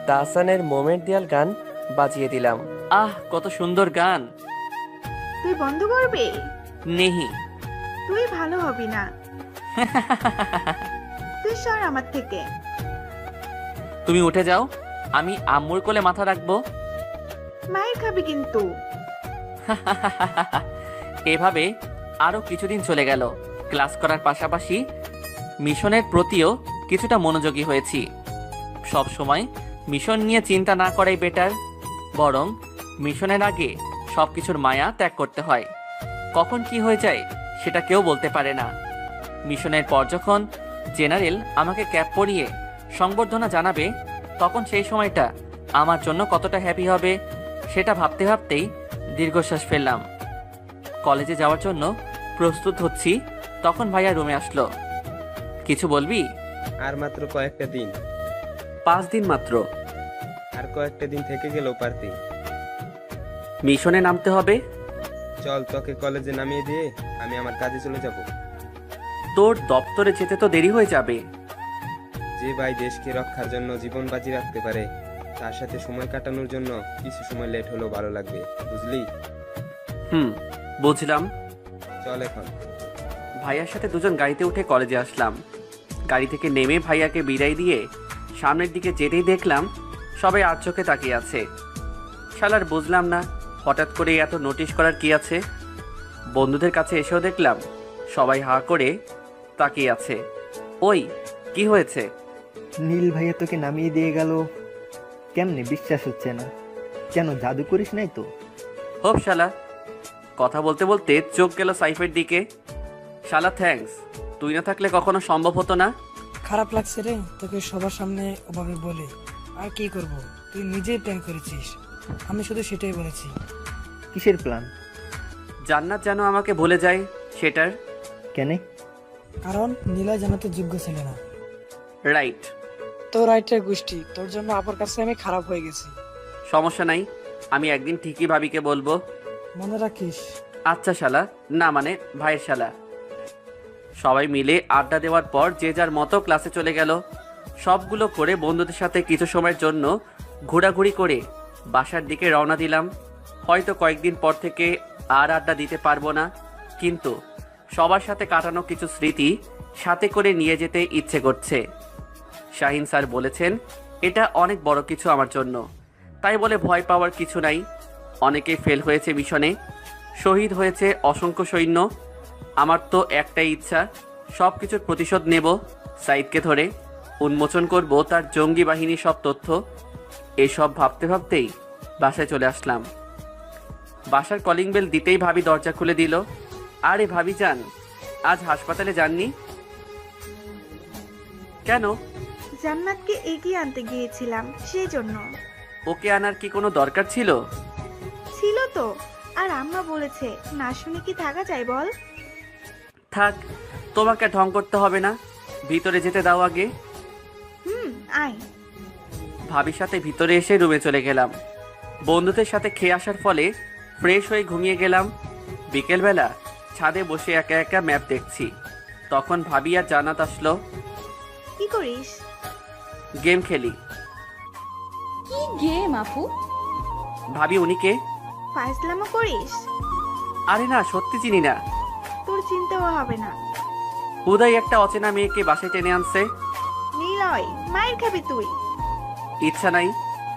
তাহসানের মোমের দেয়াল গান বাজিয়ে দিলাম। আহ কত সুন্দর গান। তুই বন্ধ করবি? নেহি। তুই ভালো হবি না। তুই সর আমার থেকে। তুমি উঠে যাও, আমি আম্মুর কোলে মাথা রাখবো। মায়ের খাবি কিন্তু। এভাবে আরো কিছুদিন চলে গেল। ক্লাস করার পাশাপাশি মিশনের প্রতিও কিছুটা মনোযোগী হয়েছি। সব সময় মিশন নিয়ে চিন্তা না করাই বেটার, বরং মিশনের আগে সবকিছুর মায়া ত্যাগ করতে হয়। কখন কি হয়ে যায় সেটা কেউ বলতে পারে না। মিশনের পর যখন জেনারেল আমাকে ক্যাপ পরিয়ে সংবর্ধনা জানাবে, তখন সেই সময়টা আমার জন্য কতটা হ্যাপি হবে সেটা ভাবতে ভাবতেই দীর্ঘশ্বাস ফেললাম। কলেজে যাওয়ার জন্য প্রস্তুত হচ্ছি, তখন ভাইয়া রুমে আসলো। কিছু বলবি? আর মাত্র কয়েকটা দিন। 5 দিন মাত্র। আর কয়েকটা দিন থেকে গেলেও পারতি। মিশনে নামতে হবে। চল তোকে কলেজে নামিয়ে দিয়ে আমি আমার কাজে চলে যাব। তোর দপ্তরে যেতে তো দেরি হয়ে যাবে। যে ভাই দেশকে রক্ষার জন্য জীবন বাজি রাখতে পারে, তার সাথে সময় কাটানোর জন্য কিছু সময় লেট হলেও ভালো লাগবে, বুঝলি? বুঝলাম। চল এখন। ভাইয়ার সাথে দুজন গাড়িতে উঠে কলেজে আসলাম। গাড়ি থেকে নেমে ভাইয়াকে বিদায় দিয়ে সামনের দিকে যেতেই দেখলাম সবাই আর চোখে তাকিয়ে আছে। শালার বুঝলাম না হঠাৎ করে এত নোটিশ করার কি আছে। বন্ধুদের কাছে এসেও দেখলাম সবাই হা করে তাকিয়ে আছে। ওই কি হয়েছে? নীল ভাইয়া তোকে নামিয়ে দিয়ে গেল, কেমনে বিশ্বাস হচ্ছে না? কেন জাদু করিস নাই তো? হোপ শালা। কথা বলতে বলতে চোখ গেল সাইফের দিকে। শালা থ্যাঙ্কস, তুই না থাকলে কখনো সম্ভব হতো না। খারাপ লাগছে রে তোকে সবার সামনে ওভাবে বলে। আর কি করব, তুই নিজেই প্ল্যান করেছিস, আমি শুধু সেটাই বলেছি। কিসের প্ল্যান? জান্নাত যেন আমাকে ভুলে যায় সেটার। কেন? কারণ নীলা জানাতে যোগ্য ছিল না। রাইট। তোর রাইটের গোষ্ঠী, তোর জন্য আপার কাছে আমি খারাপ হয়ে গেছি। সমস্যা নাই, আমি একদিন ঠিকই ভাবিকে বলবো। মনে রাখিস। আচ্ছা শালা, না মানে ভাইয়ের শালা। সবাই মিলে আড্ডা দেওয়ার পর যে যার মতো ক্লাসে চলে গেল। সবগুলো করে বন্ধুদের সাথে কিছু সময়ের জন্য ঘোরাঘুরি করে বাসার দিকে রওনা দিলাম। হয়তো কয়েকদিন পর থেকে আর আড্ডা দিতে পারবো না, কিন্তু সবার সাথে কাটানো কিছু স্মৃতি সাথে করে নিয়ে যেতে ইচ্ছে করছে। শাহিন স্যার বলেছেন এটা অনেক বড় কিছু আমার জন্য, তাই বলে ভয় পাওয়ার কিছু নাই। অনেকেই ফেল হয়েছে মিশনে, শহীদ হয়েছে অসংখ্য সৈন্য। আমার তো একটাই ইচ্ছা, সব কিছুর প্রতিশোধ নেব। সাইদকে ধরে উন্মোচন করব তার জঙ্গি বাহিনীর সব তথ্য। এসব ভাবতে ভাবতেই বাসায় চলে আসলাম। বাসার কলিং বেল দিতেই ভাবি দরজা খুলে দিল। আরে ভাবি যান, আজ হাসপাতালে যাননি কেন? জান্নাতকে এগিয়ে আনতে গিয়েছিলাম, সেই জন্য। ওকে আনার কি কোনো দরকার ছিল? ছিল তো, আর আম্মা বলেছে না শুনে কি থাকা যায় বল? থাক, তোমাকে ঢং করতে হবে না, ভিতরে যেতে দাও আগে। আয়। ভাবির সাথে ভিতরে এসে রুমে চলে গেলাম। বন্ধুদের সাথে খেয়ে আসার ফলে ফ্রেশ হয়ে ঘুমিয়ে গেলাম। বিকেলবেলা ছাদে বসে একা একা ম্যাপ দেখছি, তখন ভাবি আর জান্নাত আসলো। কি করিস? গেম খেলি। কি গেম আপু? ভাবি উনিকে। ফাইজলামো করিস? আরে না, সত্যি চিনি না। তোর চিনতেও হবে না। হুদাই একটা অচেনা মেয়েকে বাসায় টেনে আনছে। নিলয়, মায়ের খাবি তুই। ইচ্ছা নাই।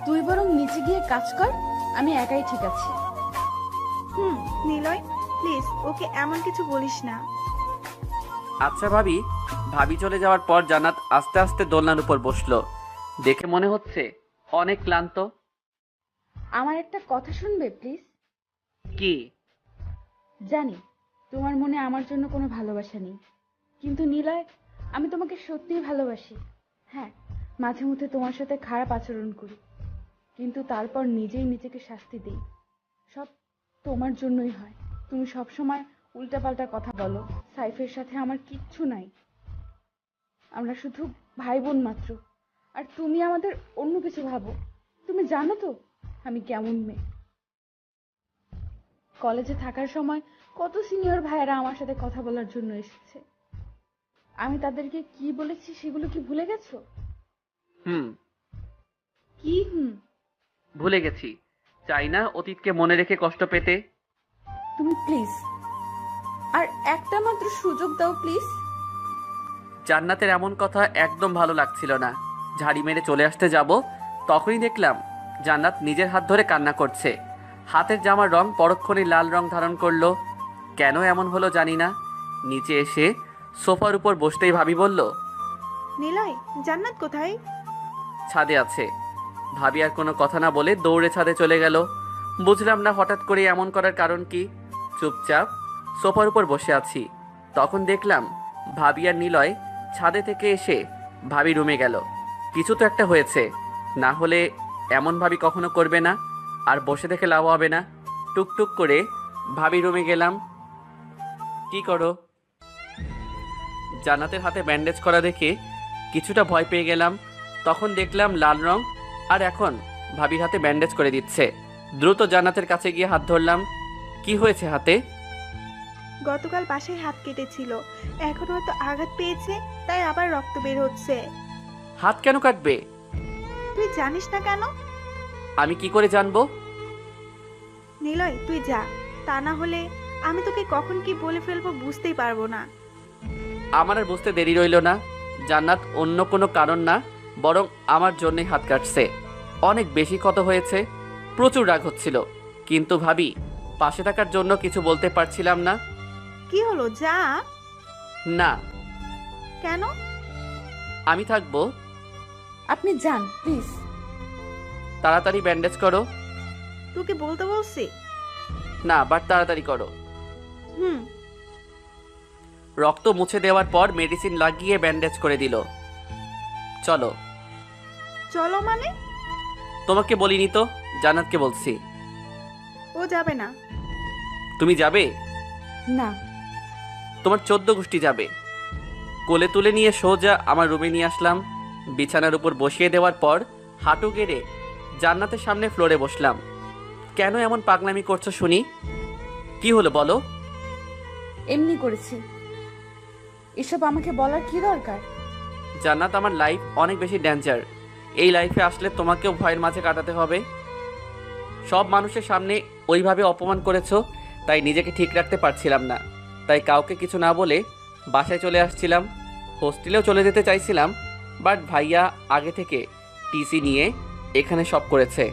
তুই বরং নিচে গিয়ে কাজ কর, আমি একাই ঠিক আছি। নিলয় প্লিজ ওকে এমন কিছু বলিস না। আচ্ছা ভাবি। ভাবি চলে যাওয়ার পর জান্নাত আস্তে আস্তে দোলনার উপর বসলো। দেখে মনে হচ্ছে অনেক ক্লান্ত। আমার একটা কথা শুনবে প্লিজ? কি? জানি তোমার মনে আমার জন্য কোনো ভালোবাসা নেই, কিন্তু নিলয় আমি তোমাকে সত্যিই ভালোবাসি। হ্যাঁ, মাঝে মধ্যে তোমার সাথে খারাপ আচরণ করি, কিন্তু তারপর নিজেই নিজেকে শাস্তি দিই। সব তোমার জন্যই হয়। তুমি সবসময় উল্টাপাল্টা কথা বলো। সাইফের সাথে আমার কিচ্ছু নাই, আমরা শুধু ভাই বোন মাত্র। আর তুমি আমাদের অন্য কিছু ভাবো। তুমি জানো তো আমি কেমন মেয়ে। কলেজে থাকার সময় কত সিনিয়র ভাইয়েরা আমার সাথে কথা বলার জন্য এসেছে। আমি তাদেরকে কি বলেছি সেগুলো কি ভুলে গেছো? কি ভুলে গেছি। চাই না অতীতকে মনে রেখে কষ্ট পেতে। তুমি প্লিজ আর একটা মাত্র সুযোগ দাও প্লিজ। জান্নাতের এমন কথা একদম ভালো লাগছিল না। ঝাড়ি মেরে চলে আসতে যাব, তখনই দেখলাম জান্নাত নিজের হাত ধরে কান্না করছে। হাতের জামার রং পরক্ষণেই লাল রং ধারণ করলো। কেন এমন হলো জানি না। নিচে এসে সোফার উপর বসতেই ভাবি বলল, নিলয়, জান্নাত কোথায়? ছাদে আছে। ভাবি আর কোনো কথা না বলে দৌড়ে ছাদে চলে গেল। বুঝলাম না হঠাৎ করে এমন করার কারণ কি। চুপচাপ সোফার উপর বসে আছি। তখন দেখলাম ভাবি আর নিলয় ছাদে থেকে এসে ভাবি রুমে গেল। কিছু তো একটা হয়েছে, না হলে এমন ভাবি কখনো করবে না। আর বসে থেকে লাভ হবে না। টুকটুক করে ভাবি রুমে গেলাম। কি করো? জান্নাতের হাতে ব্যান্ডেজ করা দেখে কিছুটা ভয় পেয়ে গেলাম। তখন দেখলাম লাল রং, আর এখন ভাবির হাতে ব্যান্ডেজ করে দিচ্ছে। দ্রুত জান্নাতের কাছে গিয়ে হাত ধরলাম। কি হয়েছে হাতে? গতকাল বাসায় হাত কেটেছিল, এখন হয়তো আঘাত পেয়েছে, তাই আবার রক্ত বের হচ্ছে। হাত কেন কাটবে? তুই জানিস না কেন? আমি কি করে জানবো? নিলয়, তুই যা, তা না হলে আমি তোকে কখন কি বলে ফেলবো বুঝতেই পারবো না। আমার আর বুঝতে দেরি রইল না। জান্নাত অন্য কোনো কারণ না, বরং আমার জন্যই হাত কাটছে। অনেক বেশি ক্ষত হয়েছে, প্রচুর রাগ হচ্ছিল, কিন্তু ভাবি পাশে থাকার জন্য কিছু বলতে পারছিলাম না। কি হলো, যা। না। কেন? আমি থাকবো। আপনি যান প্লিজ। তাড়াতাড়ি ব্যান্ডেজ করো। তোকে বলতে বলছি। না, বাট তাড়াতাড়ি করো। হুম। রক্ত মুছে দেওয়ার পর মেডিসিন লাগিয়ে ব্যান্ডেজ করে দিল। চলো। চলো মানে? তোমাকে বলিনি তো, জান্নাতকে বলছি। ও যাবে না। তুমি যাবে? না। তোমার 14 গোষ্ঠী যাবে। কোলে তুলে নিয়ে সোজা আমার রুমে নিয়ে আসলাম। বিছানার উপর বসিয়ে দেওয়ার পর হাঁটু গেড়ে জান্নাতের সামনে ফ্লোরে বসলাম। কেন এমন পাগলামি করছো শুনি? কি হলো বলো? এমনি করেছি। এসব আমাকে বলার কি দরকার? জান্নাত, আমার লাইফ অনেক বেশি ডেঞ্জার। এই লাইফে আসলে তোমাকেও ভয়ের মাঝে কাটাতে হবে। সব মানুষের সামনে ওইভাবে অপমান করেছো, তাই নিজেকে ঠিক রাখতে পারছিলাম না। তাই কাউকে কিছু না বলে বাসায় চলে আসছিলাম। হোস্টেলেও চলে যেতে চাইছিলাম, বাট ভাইয়া আগে থেকে টিসি নিয়ে এখানে সব করেছে।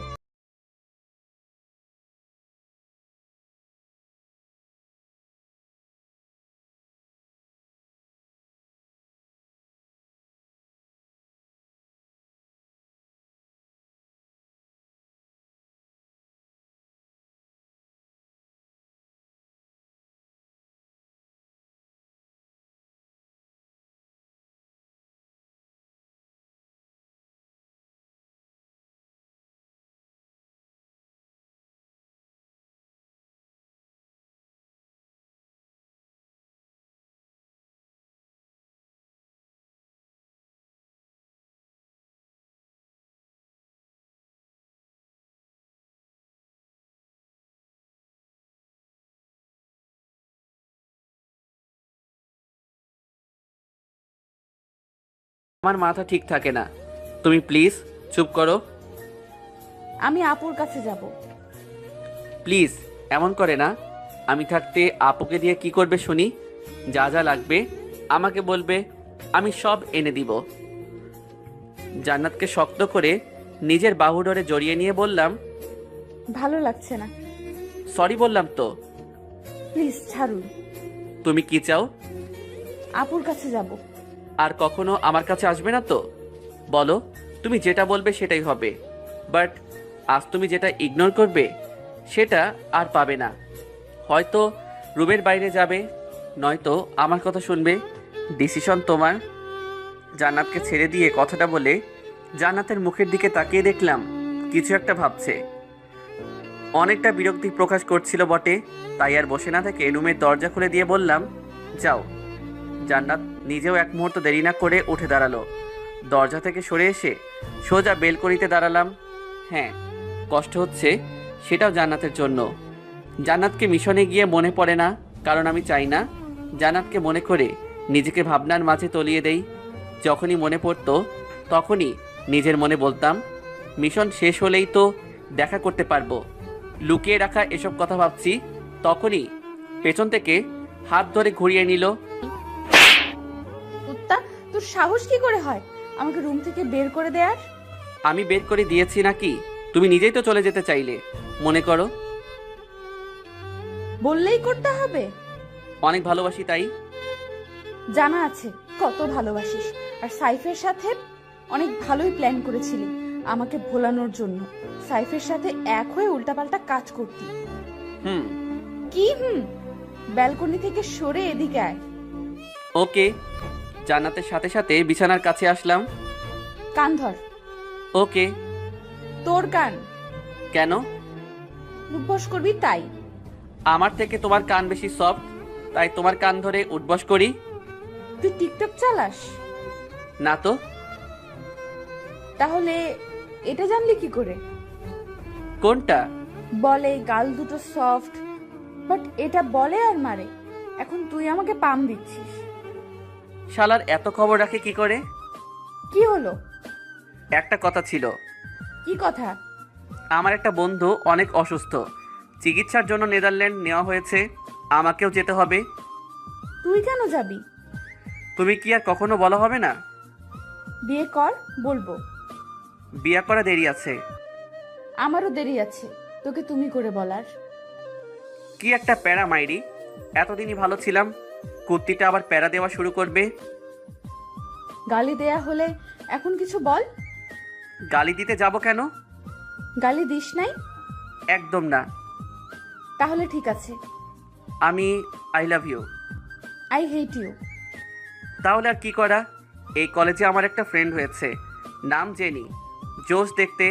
আমার মাথা ঠিক থাকে না। তুমি প্লিজ চুপ করো। আমি আপুর কাছে যাব। প্লিজ এমন করে না। আমি থাকতে আপুকে দিয়ে কি করবে শুনি? যা যা লাগবে আমাকে বলবে, আমি সব এনে দিব। জান্নাতকে শক্ত করে নিজের বাহু ধরে জড়িয়ে নিয়ে বললাম, ভালো লাগছে না। সরি বললাম তো। প্লিজ ছাড়ুন। তুমি কি চাও? আপুর কাছে যাব। আর কখনো আমার কাছে আসবে না তো? বলো, তুমি যেটা বলবে সেটাই হবে। বাট আজ তুমি যেটা ইগনোর করবে সেটা আর পাবে না। হয়তো রুমের বাইরে যাবে, নয়তো আমার কথা শুনবে। ডিসিশন তোমার। জান্নাতকে ছেড়ে দিয়ে কথাটা বলে জান্নাতের মুখের দিকে তাকিয়ে দেখলাম কিছু একটা ভাবছে। অনেকটা বিরক্তি প্রকাশ করছিল বটে, তাই আর বসে না থেকে রুমের দরজা খুলে দিয়ে বললাম, যাও। জান্নাত নিজেও এক মুহূর্ত দেরি না করে উঠে দাঁড়ালো। দরজা থেকে সরে এসে সোজা বেলকনিতে দাঁড়ালাম। হ্যাঁ, কষ্ট হচ্ছে, সেটাও জান্নাতের জন্য। জান্নাতকে মিশনে গিয়ে মনে পড়ে না, কারণ আমি চাই না জান্নাতকে মনে করে নিজেকে ভাবনার মাঝে তলিয়ে দেই। যখনই মনে পড়তো তখনই নিজের মনে বলতাম, মিশন শেষ হলেই তো দেখা করতে পারবো। লুকিয়ে রাখা এসব কথা ভাবছি, তখনই পেছন থেকে হাত ধরে ঘুরিয়ে নিল। কুত্তা, তোর সাহস কি করে হয় আমাকে রুম থেকে বের করে দেয়ার? আমি বের করে দিয়েছি নাকি? তুমি নিজেই তো চলে যেতে চাইলে, মনে করো। বললেই করতে হবে? অনেক ভালোবাসি তাই। জানা আছে কত ভালোবাসিস, আর সাইফের সাথে অনেক ভালোই প্ল্যান করেছিলি আমাকে ভোলানোর জন্য। সাইফের সাথে এক হয়ে উল্টাপাল্টা কাজ করতি। কি ব্যালকনি থেকে সরে এদিকে আয়। ওকে। জান্নাতের সাথে সাথে বিছানার কাছে আসলাম। কান ধর। ওকে। তোর কান। কেন? উঠবস করবি তাই। আমার থেকে তোমার কান বেশি সফট, তাই তোমার কান ধরে উঠবস করি। তুই টিকটক চালাস? না তো। তাহলে এটা জানলি কি করে? কোনটা? বলে গাল দুটো সফট, বাট এটা বলে আর মারে। এখন তুই আমাকে পাম দিচ্ছিস। শালার এত খবর রাখে কি করে? কি হলো? একটা কথা ছিল। কি কথা? আমার একটা বন্ধু অনেক অসুস্থ, চিকিৎসার জন্য নেদারল্যান্ড নেওয়া হয়েছে। আমাকেও যেতে হবে। তুই কেন যাবি? তুমি কি আর কখনো বলা হবে না? বিয়ে কর, বলবো। বিয়ে করা দেরি আছে। আমারও দেরি আছে তোকে তুমি করে বলার। কি একটা প্যারা মাইরি, এতদিনই ভালো ছিলাম, কুত্তিটা আবার প্যারা দেওয়া শুরু করবে। গালি দেয়া হলে এখন কিছু বল। গালি দিতে যাব কেন? গালি দিস নাই? একদম না। তাহলে ঠিক আছে। আমি I love you. I hate you. তাহলে আর কি করা? এই কলেজে আমার একটা ফ্রেন্ড হয়েছে, নাম জেনি, জোশ দেখতে।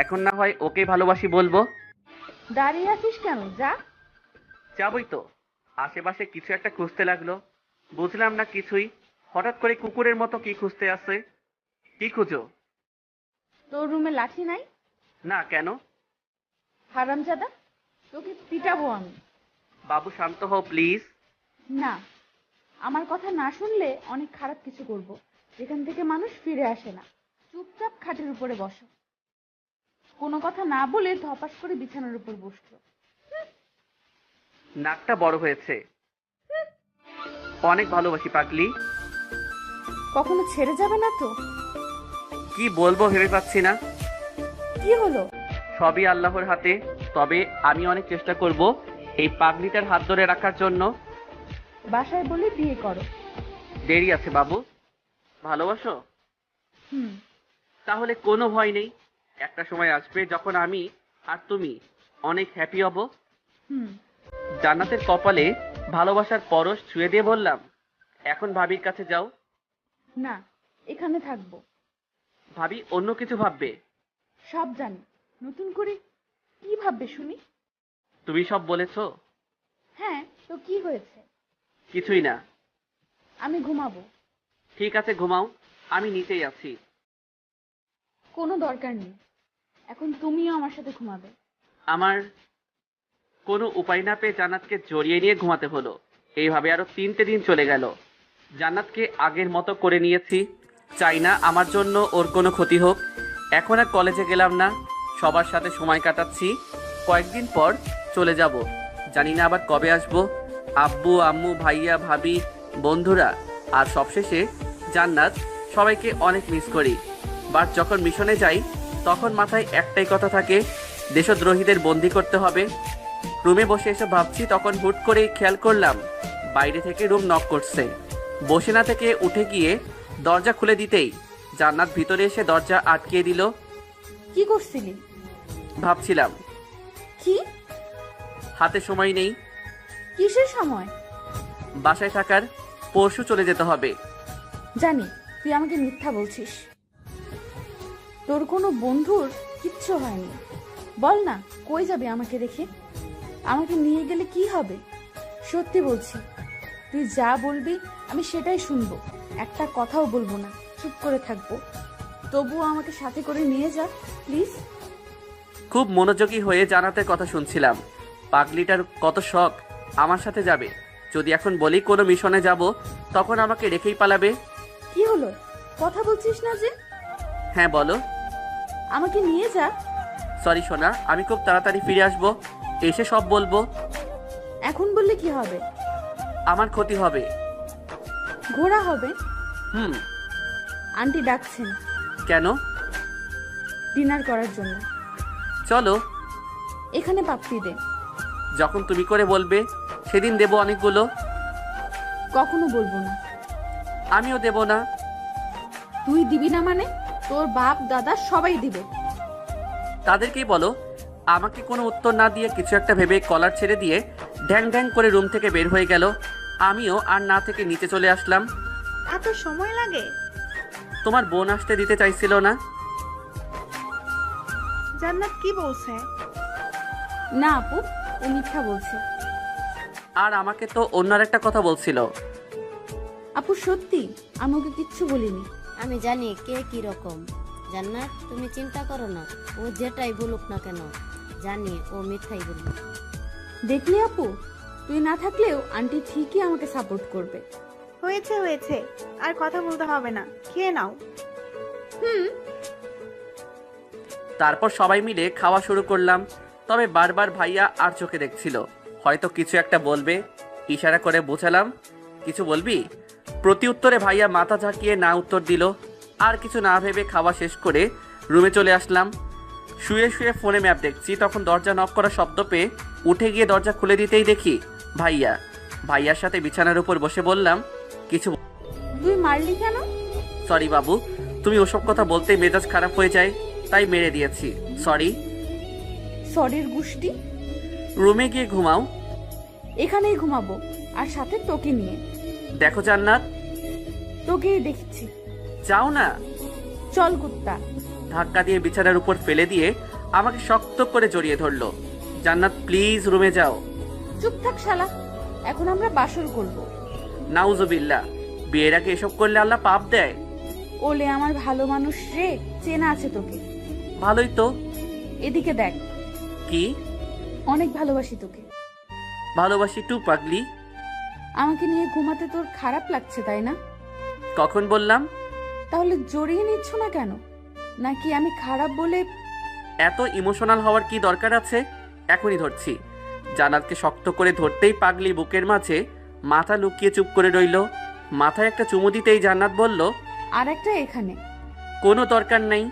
এখন না হয় ওকে ভালোবাসি বলবো। দাঁড়িয়ে আছিস কেন? যা। যাবই তো। আশেপাশে কিছু একটা খুঁজতে লাগলো, বুঝলাম না কিছুই। হঠাৎ করে কুকুরের মতো কি খুঁজতে আসে। কি খুঁজো? তোর রুমে লাঠি নাই? না, কেন? হারামজাদা, তোকে পিটাবো আমি। বাবু শান্ত হও প্লিজ। না, আমার কথা না শুনলে অনেক খারাপ কিছু করব, যেখান থেকে মানুষ ফিরে আসে না। চুপচাপ খাটের উপরে বসো। কোনো কথা না বলে ধপাস করে বিছানার উপর বসলো। নাকটা বড় হয়েছে। অনেক ভালোবাসি পাগলি। কখনো ছেড়ে যাবে না তো? কি বলবো ভেবে পাচ্ছি না। কি হলো? সবই আল্লাহর হাতে, তবে আমি অনেক চেষ্টা করব এই পাগলিটার হাত ধরে রাখার জন্য। বাসায় বলে বিয়ে করো। দেরি আছে বাবু। ভালোবাসো? তাহলে কোনো ভয় নেই। একটা সময় আসবে যখন আমি আর তুমি অনেক হ্যাপি হব। জান্নাতের কপালে ভালোবাসার পরশ ছুঁয়ে দিয়ে বললাম, এখন ভাবির কাছে যাও। না, এখানে থাকবো। ভাবি অন্য কিছু ভাববে। সব জানি, নতুন করে কি ভাববে শুনি? তুমি সব বলেছো? হ্যাঁ, তো কি হয়েছে? কিছুই না। আমি ঘুমাবো। ঠিক আছে, ঘুমাও, আমি নিচেই আছি। কোনো দরকার নেই, এখন তুমিও আমার সাথে ঘুমাবে। আমার কোনো উপায় না পেয়ে জান্নাতকে জড়িয়ে নিয়ে ঘুমাতে হলো। এইভাবে আরো 3টে দিন চলে গেল। জান্নাতকে আগের মতো করে নিয়েছি, চাই না আমার জন্য ওর কোনো ক্ষতি হোক। এখন আর কলেজে গেলাম না, সবার সাথে সময় কাটাচ্ছি। কয়েকদিন পর চলে যাব, জানি না আবার কবে আসবো। আব্বু আম্মু ভাইয়া ভাবি বন্ধুরা আর সবশেষে জান্নাত, সবাইকে অনেক মিস করি। বাট যখন মিশনে যাই তখন মাথায় একটাই কথা থাকে, দেশদ্রোহীদের বন্দি করতে হবে। রুমে বসে এসে ভাবছি, তখন হুট করেই খেয়াল করলাম বাইরে থেকে রুম নক করছে। বসে না থেকে উঠে গিয়ে দরজা খুলে দিতেই জান্নাত ভিতরে এসে দরজা আটকিয়ে দিল। কি করছিলি? ভাবছিলাম। কি? হাতে সময় নেই। কিসের সময়? বাসায় থাকার, পরশু চলে যেতে হবে। জানি তুই আমাকে মিথ্যা বলছিস। তোর কোনো বন্ধুর কিচ্ছু হয়নি। বল না, কই যাবে আমাকে রেখে? আমাকে নিয়ে গেলে কি হবে? সত্যি বলছি, তুই যা বলবি আমি সেটাই শুনবো, একটা কথাও বলবো না, চুপ করে থাকবো। তবুও আমাকে সাথে করে নিয়ে যা প্লিজ। খুব মনোযোগী হয়ে জান্নাতের কথা শুনছিলাম। পাগলিটার কত শখ আমার সাথে যাবে। যদি এখন বলি কোনো মিশনে যাব, তখন আমাকে রেখেই পালাবে। কি হলো, কথা বলছিস না যে? হ্যাঁ বলো। আমাকে নিয়ে যা। সরি সোনা, আমি খুব তাড়াতাড়ি ফিরে আসবো, এসে সব বলবো। এখন বললে কি হবে? আমার ক্ষতি হবে। ঘোড়া হবে। হুম। আন্টি ডাকছেন। কেন? ডিনার করার জন্য। চলো। এখানে পাপ্পি দে। যখন তুমি করে বলবে সেদিন দেব অনেকগুলো। কখনো বলবো না। আমিও দেব না। তুই দিবি না মানে? তোর বাপ দাদা সবাই দিবে। তাদেরকেই বলো। আমাকে কোনো উত্তর না দিয়ে কিছু একটা ভেবে কলার ছেড়ে দিয়ে ঢ্যাং ঢ্যাং করে রুম থেকে বের হয়ে গেল। আমিও আর না থেকে নিচে চলে আসলাম। এত সময় লাগে? তোমার বোন আসতে দিতে চাইছিল না। জান্নাত কি বলছে? না আপু, ও মিথ্যা বলছে। আর আমাকে তো অন্য একটা কথা বলছিল। আপু সত্যি, আমি ওকে কিচ্ছু বলিনি। আমি জানি কে কি রকম। জান্নাত, তুমি চিন্তা করো না, ও যেটাই বলুক না কেন, জানি ও মিথ্যাই বলবে। দেখলি আপু, তুই না থাকলেও আন্টি ঠিকই আমাকে সাপোর্ট করবে। হয়েছে হয়েছে, আর কথা বলতে হবে না, খেয়ে নাও। হুম। তারপর সবাই মিলে খাওয়া শুরু করলাম। তবে বারবার ভাইয়া আর চোখে দেখছিল, হয়তো কিছু একটা বলবে। ইশারা করে বোঝালাম, কিছু বলবি? প্রতি উত্তরে ভাইয়া মাথা ঝাঁকিয়ে না উত্তর দিল। আর কিছু না ভেবে খাওয়া শেষ করে রুমে চলে আসলাম। শুয়ে শুয়ে ফোনে ম্যাপ দেখছি, তখন দরজা নক করা শব্দ পেয়ে উঠে গিয়ে দরজা খুলে দিতেই দেখি ভাইয়া। ভাইয়ার সাথে বিছানার উপর বসে বললাম, কিছু। তুই মারলি কেন? সরি বাবু, তুমি ওসব কথা বলতেই মেজাজ খারাপ হয়ে যায়, তাই মেরে দিয়েছি, সরি। সরির গুষ্টি। রুমে গিয়ে ঘুমাও। এখানেই ঘুমাবো, আর সাথে তোকে নিয়ে। দেখো জান্নাত, তোকেই দেখছি। যাও না। চল কুত্তা। ধাক্কা দিয়ে বিছানার উপর ফেলে দিয়ে আমাকে শক্ত করে জড়িয়ে ধরলো। জান্নাত প্লিজ রুমে যাও। চুপ থাক শালা, এখন আমরা বাসর করব। নাউজুবিল্লাহ, বিয়ের আগে এসব করলে আল্লাহ পাপ দেয়। ওলে আমার ভালো মানুষ রে, চেনা আছে তোকে। ভালোই তো। এদিকে দেখ। কি? অনেক ভালোবাসি তোকে। ভালোবাসি টু পাগলি। আমাকে নিয়ে ঘুমাতে তোর খারাপ লাগছে তাই না? কখন বললাম? তাহলে জড়িয়ে নিচ্ছ না কেন? নাকি আমি খারাপ বলে? এত ইমোশনাল হওয়ার কি দরকার আছে? এখনই ধরছি। জান্নাতকে শক্ত করে ধরতেই পাগলি বুকের মাঝে মাথা লুকিয়ে চুপ করে রইল। মাথায় একটা চুমু দিতেই জান্নাত বলল, আর একটা এখানে। কোনো দরকার নেই।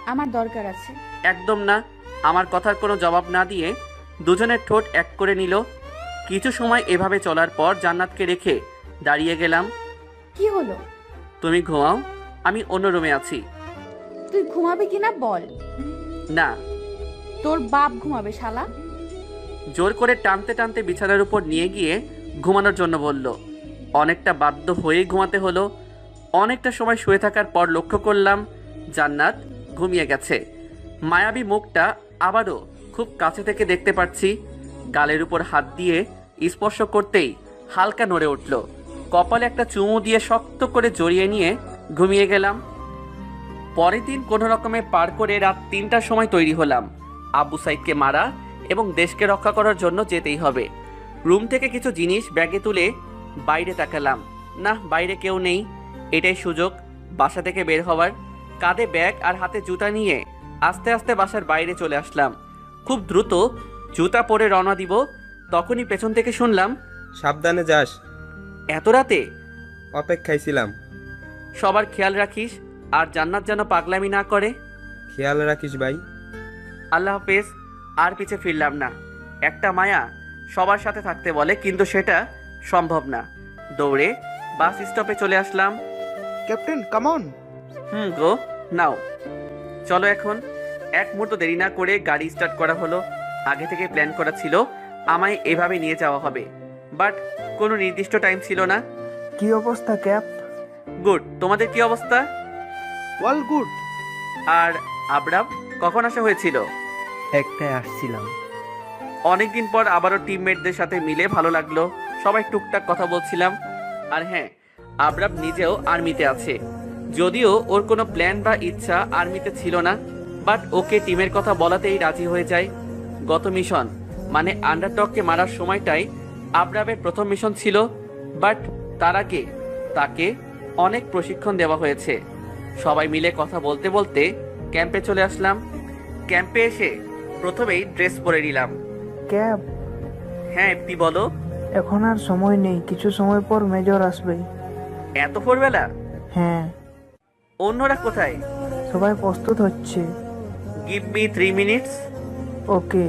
আমার দরকার আছে। একদম না। আমার কথার কোনো জবাব না দিয়ে দুজনের ঠোঁট এক করে নিল। কিছু সময় এভাবে চলার পর জান্নাতকে রেখে দাঁড়িয়ে গেলাম। কি হলো? তুমি ঘুমাও, আমি অন্য রুমে আছি। তুই ঘুমাবি কিনা বল। না। তোর বাপ ঘুমাবে শালা। জোর করে টানতে টানতে বিছানার উপর নিয়ে গিয়ে ঘুমানোর জন্য বলল। অনেকটা বাধ্য হয়েই ঘুমাতে হলো। অনেকটা সময় শুয়ে থাকার পর লক্ষ্য করলাম জান্নাত ঘুমিয়ে গেছে। মায়াবী মুখটা আবারও খুব কাছে থেকে দেখতে পাচ্ছি। গালের উপর হাত দিয়ে স্পর্শ করতেই হালকা নড়ে উঠল। কপালে একটা চুমু দিয়ে শক্ত করে জড়িয়ে নিয়ে ঘুমিয়ে গেলাম। পরের দিন কোনো রকমে পার করে রাত ৩টার সময় তৈরি হলাম। আবু সাইদকে মারা এবং দেশকে রক্ষা করার জন্য যেতেই হবে। রুম থেকে কিছু জিনিস ব্যাগে তুলে বাইরে তাকালাম। না, বাইরে কেউ নেই। এটাই সুযোগ বাসা থেকে বের হওয়ার। কাঁধে ব্যাগ আর হাতে জুতা নিয়ে আস্তে আস্তে বাসার বাইরে চলে আসলাম। খুব দ্রুত জুতা পরে রওনা দিব, তখনই পেছন থেকে শুনলাম, সাবধানে যাস। এত রাতে? অপেক্ষায় ছিলাম। সবার খেয়াল রাখিস, আর জান্নাত যেন পাগলামি না করে। খেয়াল রাখিস ভাই। আল্লাহ হাফেজ। আর পিছে ফিরলাম না। একটা মায়া সবার সাথে থাকতে বলে, কিন্তু সেটা সম্ভব না। দৌড়ে বাস স্টপে চলে আসলাম। Captain come on. গো নাও। চলো এখন। এক মুহূর্ত দেরি না করে গাড়ি স্টার্ট করা হলো। আগে থেকে প্ল্যান করা ছিল আমায় এভাবে নিয়ে যাওয়া হবে, বাট কোনো নির্দিষ্ট টাইম ছিল না। কি অবস্থা ক্যাপ? গুড। তোমাদের কি অবস্থা? ওয়াল গুড। আর আবরাম? কখন আসা হয়েছিল? একটাই আসছিলাম। অনেকদিন পর আবারও টিমমেটদের সাথে মিলে ভালো লাগলো। সবাই টুকটাক কথা বলছিলাম। আর হ্যাঁ, আবরাব নিজেও আর্মিতে আছে। যদিও ওর কোনো প্ল্যান বা ইচ্ছা আর্মিতে ছিল না, বাট ওকে টিমের কথা বলাতেই রাজি হয়ে যায়। গত মিশন মানে আন্ডারডগকে মারার সময়টাই আবরাবের প্রথম মিশন ছিল, বাট তার আগে তাকে অনেক প্রশিক্ষণ দেওয়া হয়েছে। সবাই মিলে কথা বলতে বলতে ক্যাম্পে চলে আসলাম। ক্যাম্পে এসে প্রথমেই ড্রেস পরে নিলাম। ক্যাব, হ্যাঁ ইপ্তি বলো। এখন আর সময় নেই, কিছু সময় পর মেজর আসবে। এত ভোরবেলা? হ্যাঁ। অন্যরা কোথায়? সবাই প্রস্তুত হচ্ছে। Give me 3 minutes. ওকে।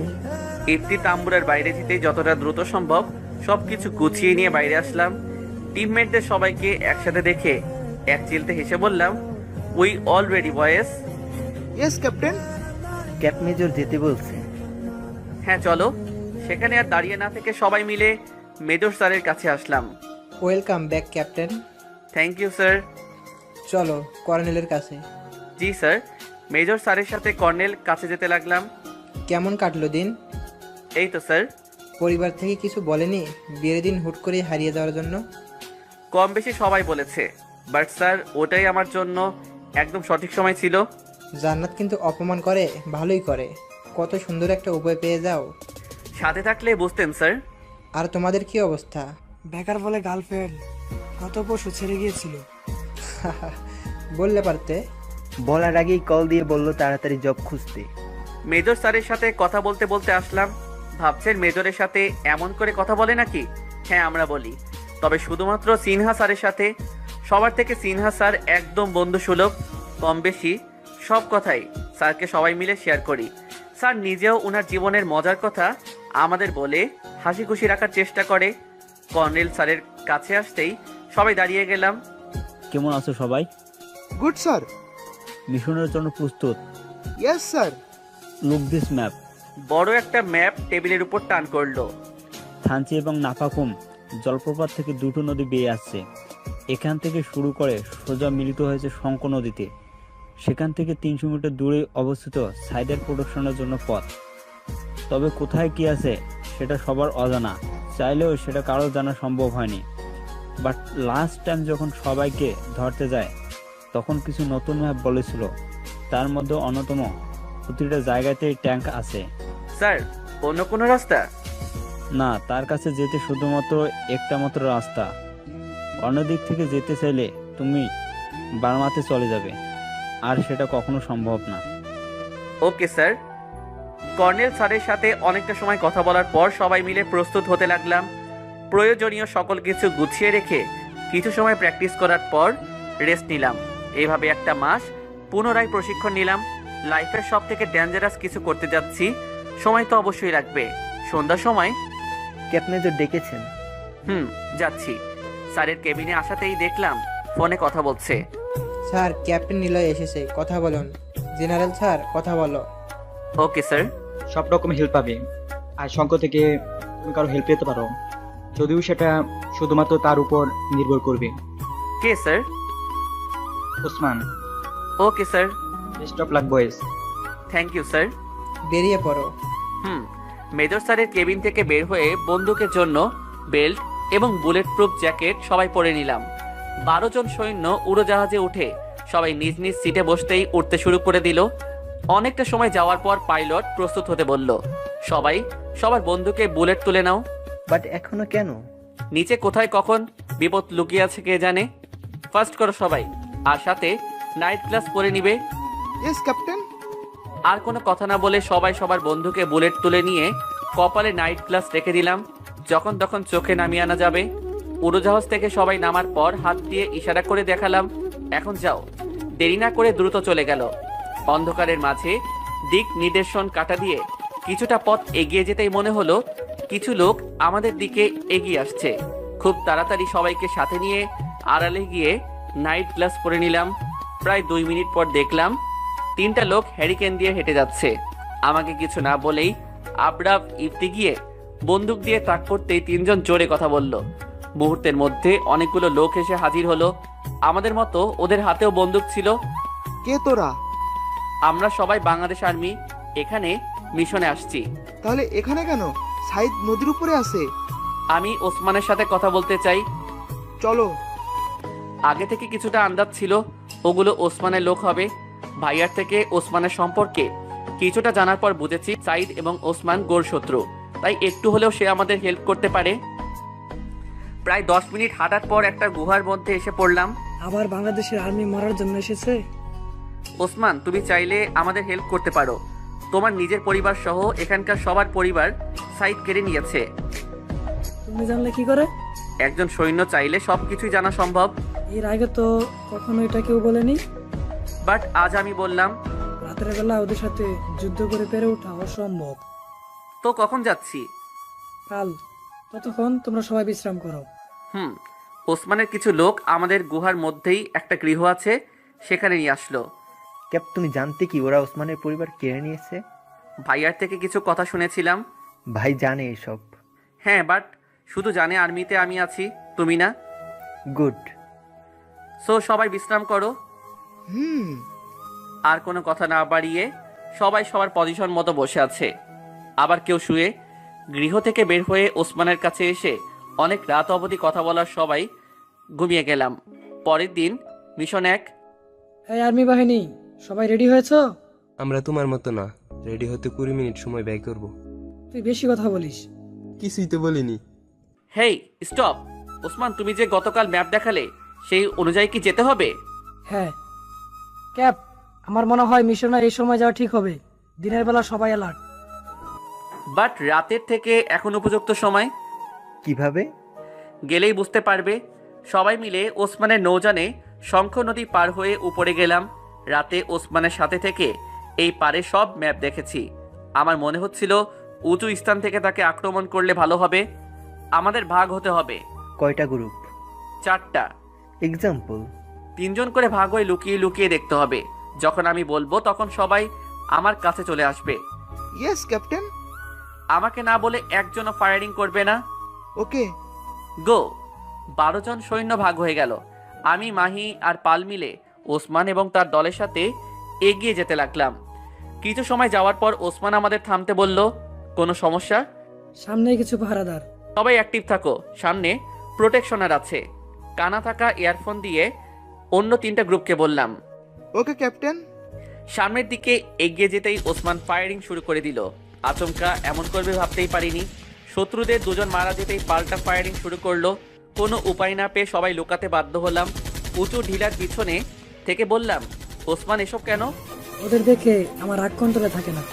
ইপ্তি তাম্বুরের বাইরে যেতে যতটা দ্রুত সম্ভব সবকিছু গুছিয়ে নিয়ে বাইরে আসলাম। টিমমেটদের সবাইকে একসাথে দেখে এক চিলতে হেসে বললাম, উই অল রেডি বয়েস। Yes captain. ক্যাপ মেজর যেতে বলছে। হ্যাঁ চলো। সেখানে আর দাঁড়িয়ে না থেকে সবাই মিলে মেজর স্যারের কাছে আসলাম। Welcome back captain. Thank you sir. চলো কর্নেলের কাছে। জি স্যার। মেজর স্যারের সাথে কর্নেল কাছে যেতে লাগলাম। কেমন কাটলো দিন? এই তো স্যার। পরিবার থেকে কিছু বলেনি বিয়ের দিন হুট করে হারিয়ে যাওয়ার জন্য? কম বেশি সবাই বলেছে, বাট স্যার ওটাই আমার জন্য একদম সঠিক সময় ছিল। জান্নাত কিন্তু অপমান করে, ভালোই করে। কত সুন্দর একটা উপায় পেয়ে যাও। সাথে থাকলে বুঝতেন স্যার। আর তোমাদের কি অবস্থা? বেকার বলে গার্লফ্রেন্ড গত পরশু ছেড়ে গিয়েছিল। বললে পারতে। বলার আগেই কল দিয়ে বললো তাড়াতাড়ি জব খুঁজতে। মেজর স্যারের সাথে কথা বলতে বলতে আসলাম। ভাবছেন মেজরের সাথে এমন করে কথা বলে নাকি? হ্যাঁ আমরা বলি, তবে শুধুমাত্র সিনহা স্যারের সাথে। সবার থেকে সিনহা স্যার একদম বন্ধুসুলভ। কম বেশি সব কথাই স্যারকে সবাই মিলে শেয়ার করি। স্যার নিজেও ওনার জীবনের মজার কথা আমাদের বলে হাসি খুশি রাখার চেষ্টা করে। কর্নেল স্যারের কাছে আসতেই সবাই দাঁড়িয়ে গেলাম। কেমন আছো সবাই? Good sir. মিশনের জন্য প্রস্তুত? Yes sir. Look this map. বড় একটা ম্যাপ টেবিলের উপর টান করলো। থানচি এবং নাফাকুম জলপ্রপাত থেকে দুটো নদী বেয়ে আসছে। এখান থেকে শুরু করে সোজা মিলিত হয়েছে শঙ্খ নদীতে। সেখান থেকে 300 মিটার দূরে অবস্থিত সাইডার প্রোডাকশনের জন্য পথ। তবে কোথায় কি আছে সেটা সবার অজানা, চাইলেও সেটা কারো জানা সম্ভব হয়নি। বাট লাস্ট টাইম যখন সবাইকে ধরতে যায় তখন কিছু নতুন ম্যাপ বলেছিল, তার মধ্যে অন্যতম প্রতিটা জায়গাতেই ট্যাঙ্ক আছে। স্যার অন্য কোনো রাস্তা? না, তার কাছে যেতে শুধুমাত্র একটা মাত্র রাস্তা। অন্যদিক থেকে যেতে চাইলে তুমি বার্মাতে চলে যাবে, আর সেটা কখনো সম্ভব না। Okay sir. কর্নেল স্যারের সাথে অনেকটা সময় কথা বলার পর সবাই মিলে প্রস্তুত হতে লাগলাম। প্রয়োজনীয় সকল কিছু গুছিয়ে রেখে কিছু সময় প্র্যাকটিস করার পর রেস্ট নিলাম। এইভাবে একটা মাস পুনরায় প্রশিক্ষণ নিলাম। লাইফের সব থেকে ডেঞ্জারাস কিছু করতে যাচ্ছি, সময় তো অবশ্যই লাগবে। সন্ধ্যার সময় ক্যাপ মেজর ডেকেছেন। যাচ্ছি। স্যারের কেবিনে আসাতেই দেখলাম ফোনে কথা বলছে। স্যার, ক্যাপ্টেন নিলয় এসেছে, কথা বলুন। জেনারেল স্যার, কথা বলো। Okay sir. সব রকম হেল্প পাবে, আর শঙ্খ থেকে তুমি কারো হেল্প পেতে পারো, যদিও সেটা শুধুমাত্র তার উপর নির্ভর করবে। কে sir? Osman. Okay sir. Best of luck boys. Thank you sir. বেরিয়ে পড়ো। মেজর স্যারের কেবিন থেকে বের হয়ে বন্দুকের জন্য বেল্ট এবং বুলেট প্রুফ জ্যাকেট সবাই পরে নিলাম। 12 জন সৈন্য উড়োজাহাজে উঠে সবাই নিজ নিজ সিটে বসতেই উঠতে শুরু করে দিল। অনেকটা সময় যাওয়ার পর পাইলট প্রস্তুত হতে বলল। সবাই সবার বন্দুকে বুলেট তুলে নাও। বাট এখনো কেন? নিচে কোথায় কখন বিপদ লুকিয়ে আছে কে জানে। ফার্স্ট করো সবাই, আর সাথে নাইট ক্লাস করে নিবে। Yes captain. আর কোনো কথা না বলে সবাই সবার বন্ধুকে বুলেট তুলে নিয়ে কপালে নাইট গ্লাস রেখে দিলাম, যখন তখন চোখে নামিয়ে আনা যাবে। উড়োজাহাজ থেকে সবাই নামার পর হাত দিয়ে ইশারা করে দেখালাম, এখন যাও। দেরি না করে দ্রুত চলে গেল। অন্ধকারের মাঝে দিক নির্দেশন কাটা দিয়ে কিছুটা পথ এগিয়ে যেতেই মনে হলো কিছু লোক আমাদের দিকে এগিয়ে আসছে। খুব তাড়াতাড়ি সবাইকে সাথে নিয়ে আড়ালে গিয়ে নাইট গ্লাস পরে নিলাম। প্রায় 2 মিনিট পর দেখলাম 3টা লোক হ্যারিকেন দিয়ে হেঁটে যাচ্ছে। আমাকে কিছু না বলেই আবরাব ইফতি গিয়ে বন্দুক দিয়ে তাক করতেই 3 জন জোরে কথা বলল। মুহূর্তের মধ্যে অনেকগুলো লোক এসে হাজির হলো। আমাদের মতো ওদের হাতেও বন্দুক ছিল। কে তোরা? আমরা সবাই বাংলাদেশ আর্মি এখানে মিশনে আসছি। তাহলে এখানে কেন? সাইদ নদীর উপরে আছে। আমি ওসমানের সাথে কথা বলতে চাই। চলো। আগে থেকে কিছুটা আন্দাজ ছিল ওগুলো ওসমানের লোক হবে। ভাইয়ার থেকে ওসমানের সম্পর্কে কিছুটা জানার পর বুঝেছি সাইদ এবং ওসমান গোর শত্রু, তাই একটু হলেও সে আমাদের হেল্প করতে পারে। প্রায় 10 মিনিট হাঁটার পর একটা গুহার মধ্যে এসে পড়লাম। আবার বাংলাদেশের আর্মি মারার জন্য এসেছে। ওসমান, তুমি চাইলে আমাদের হেল্প করতে পারো। তোমার নিজের পরিবার সহ এখানকার সবার পরিবার সাইদ কেড়ে নিয়েছে। তুমি জানলে কি করে? একজন সৈন্য চাইলে সবকিছুই জানা সম্ভব। এর আগে তো কখনো এটা কেউ বলেনি। বাট আজ আমি বললাম। রাতের বেলা ওদের সাথে যুদ্ধ করে পেরে ওঠা অসম্ভব। তো কখন যাচ্ছি? কাল। ততক্ষণ তোমরা সবাই বিশ্রাম করো। ওসমানের কিছু লোক আমাদের গুহার মধ্যেই একটা গৃহ আছে, সেখানে নিয়ে আসলো। ক্যাপ, তুমি জানতে কি ওরা ওসমানের পরিবার কেড়ে নিয়েছে? ভাইয়ার থেকে কিছু কথা শুনেছিলাম। ভাই জানে এসব? হ্যাঁ, বাট শুধু জানে আর্মিতে আমি আছি, তুমি না। গুড। সো সবাই বিশ্রাম করো। আর কোনো কথা না বাড়িয়ে সবাই সবার পজিশন মতো বসে আছে। আবার কেউ শুয়ে। গৃহ থেকে বের হয়ে ওসমানের কাছে এসে অনেক রাত অবধি কথা বলার সবাই ঘুমিয়ে গেলাম। পরের দিন মিশন 1। এই আর্মি বাহিনী, সবাই রেডি হয়েছো? আমরা তোমার মতো না, রেডি হতে 20 মিনিট সময় ব্যয় করব। তুই বেশি কথা বলিস। কিছুই তো বলিনি। হেই স্টপ। ওসমান, তুমি যে গতকাল ম্যাপ দেখালে সেই অনুযায়ী কি যেতে হবে? হ্যাঁ ক্যাপ, আমার মনে হয় মিশনে এই সময় যাওয়া ঠিক হবে। দিনের বেলা সবাই অ্যালার্ট। বাট রাতের থেকে এখন উপযুক্ত সময়। কিভাবে? গেলেই বুঝতে পারবে। সবাই মিলে ওসমানের নৌযানে শঙ্খ নদী পার হয়ে উপরে গেলাম। রাতে ওসমানের সাথে থেকে এই পারে সব ম্যাপ দেখেছি। আমার মনে হচ্ছিল উঁচু স্থান থেকে তাকে আক্রমণ করলে ভালো হবে। আমাদের ভাগ হতে হবে। কয়টা গ্রুপ? 4টা। এক্সাম্পল? 3 জন করে ভাগ হয়ে লুকিয়ে লুকিয়ে দেখতে হবে। যখন আমি বলবো তখন সবাই আমার কাছে চলে আসবে। Yes captain. আমাকে না বলে একজনও ফায়ারিং করবে না। ওকে গো। 12 জন সৈন্য ভাগ হয়ে গেল। আমি, মাহি আর পাল মিলে ওসমান এবং তার দলের সাথে এগিয়ে যেতে লাগলাম। কিছু সময় যাওয়ার পর ওসমান আমাদের থামতে বলল। কোনো সমস্যা? সামনে কিছু পাহারাদার। সবাই অ্যাক্টিভ থাকো, সামনে প্রোটেকশনার আছে। কানা থাকা ইয়ারফোন দিয়ে অন্য 3টা গ্রুপকে বললাম। ওকে ক্যাপ্টেন। সামনের দিকে এগিয়ে যেতেই ওসমান ফায়ারিং শুরু করে দিল। আচমকা এমন করবে ভাবতেই পারিনি। শত্রুদের 2 জন মারা যেতেই পাল্টা ফায়ারিং শুরু করলো। কোনো উপায় না পেয়ে সবাই লুকাতে বাধ্য হলাম। উঁচু ঢিলার পিছনে থেকে বললাম, ওসমান এসব কেন? ওদের দেখে আমার রাগ কন্ট্রোলে থাকে না।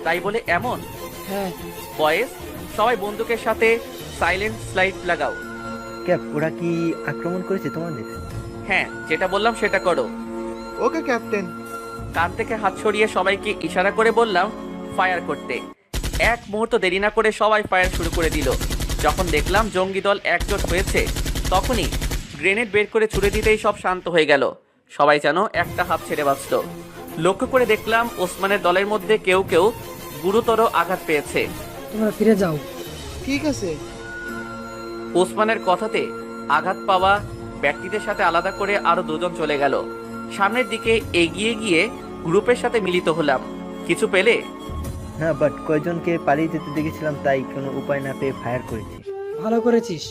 তাই বলে এমন? হ্যাঁ। বয়েস, সবাই বন্দুকের সাথে সাইলেন্ট স্লাইড লাগাও। ক্যাপ, ওরা কি আক্রমণ করেছে তোমাদের? হ্যাঁ, যেটা বললাম সেটা করো। ওকে ক্যাপ্টেন। কান থেকে হাত সরিয়ে সবাইকে ইশারা করে বললাম ফায়ার করতে। এক মুহূর্ত দেরি না করে সবাই ফায়ার শুরু করে দিল। যখন দেখলাম জঙ্গি দল একজোট হয়েছে, তখনই গ্রেনেড বের করে ছুড়ে দিতেই সব শান্ত হয়ে গেল। সবাই যেন একটা হাত ছেড়ে বাঁচল। লক্ষ্য করে দেখলাম ওসমানের দলের মধ্যে কেউ কেউ গুরুতর আঘাত পেয়েছে। তোমরা ফিরে যাও। ঠিক আছে। ওসমানের কথাতে আঘাত পাওয়া ব্যক্তিদের সাথে আলাদা করে আরো 2 জন চলে গেল। সামনের দিকে এগিয়ে গিয়ে গ্রুপের সাথে মিলিত হলাম। কিছু পেলে? না, বাট কয়জনকে পালিয়ে যেতে দেখেছিলাম, তাই কোনো উপায় না পেয়ে ফায়ার করেছি। ভালো করেছিস,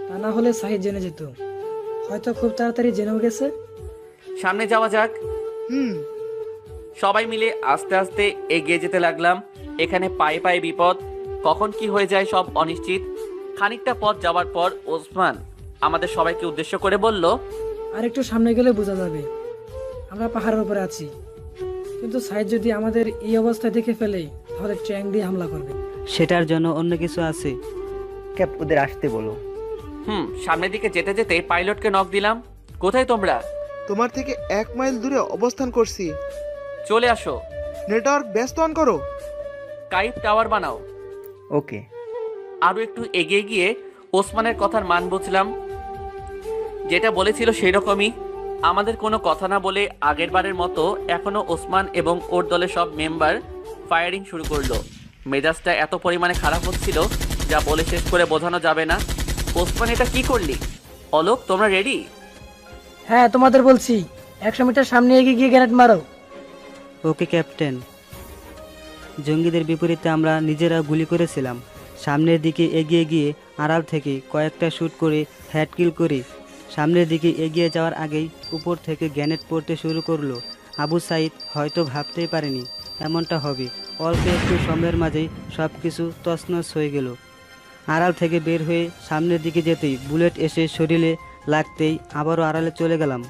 তা না হলে সাহিদ জেনে যেত। হয়তো খুব তাড়াতাড়ি জেনেও গেছে। সামনে যাওয়া যাক। সবাই মিলে আস্তে আস্তে এগিয়ে যেতে লাগলাম। এখানে পায়ে পায়ে বিপদ, কখন কি হয়ে যায় সব অনিশ্চিত। খানিকটা পথ যাওয়ার পর ওসমান আমাদের সবাইকে উদ্দেশ্য করে বলল, আর একটু সামনে গেলে বোঝা যাবে আমরা পাহাড়ের উপরে আছি। কিন্তু সাইদ যদি আমাদের এই অবস্থায় দেখে ফেলে তাহলে ট্যাঙ্ক দিয়ে হামলা করবে। সেটার জন্য অন্য কিছু আছে। ক্যাপ, ওদের আসতে বলো। সামনের দিকে যেতে যেতে পাইলটকে নক দিলাম। কোথায় তোমরা? তোমার থেকে 1 মাইল দূরে অবস্থান করছি। চলে আসো। নেটওয়ার্ক ব্যস্ত অন করো। কাইপ টাওয়ার বানাও। ওকে। আরো একটু এগিয়ে গিয়ে ওসমানের কথার মান বুঝলাম। যেটা বলেছিল সেই রকমই। আমাদের কোনো কথা না বলে আগের বারের মতো এখনো ওসমান এবং ওর দলের সব মেম্বার ফায়ারিং শুরু করলো। মেজাজটা এত পরিমাণে খারাপ হচ্ছিল যা বলে শেষ করে বোঝানো যাবে না। ওসমান, এটা কি করলি? অলোক, তোমরা রেডি? হ্যাঁ, তোমাদের বলছি 100 মিটার সামনে এগিয়ে গিয়ে গ্রেনেড মারো। ওকে ক্যাপ্টেন। জঙ্গিদের বিপরীতে আমরা নিজেরা গুলি করেছিলাম। সামনের দিকে এগিয়ে গিয়ে আড়াল থেকে কয়েকটা শ্যুট করে হেড কিল করি। সামনের দিকে এগিয়ে যাওয়ার আগেই উপর থেকে গ্রেনেড পড়তে শুরু করলো। আবু সাইদ হয়তো ভাবতেই পারেনি এমনটা হবে। অল্প একটু সময়ের মাঝেই সব কিছু তছনছ হয়ে গেল। আড়াল থেকে বের হয়ে সামনের দিকে যেতেই বুলেট এসে শরীরে লাগতেই আবারও আড়ালে চলে গেলাম।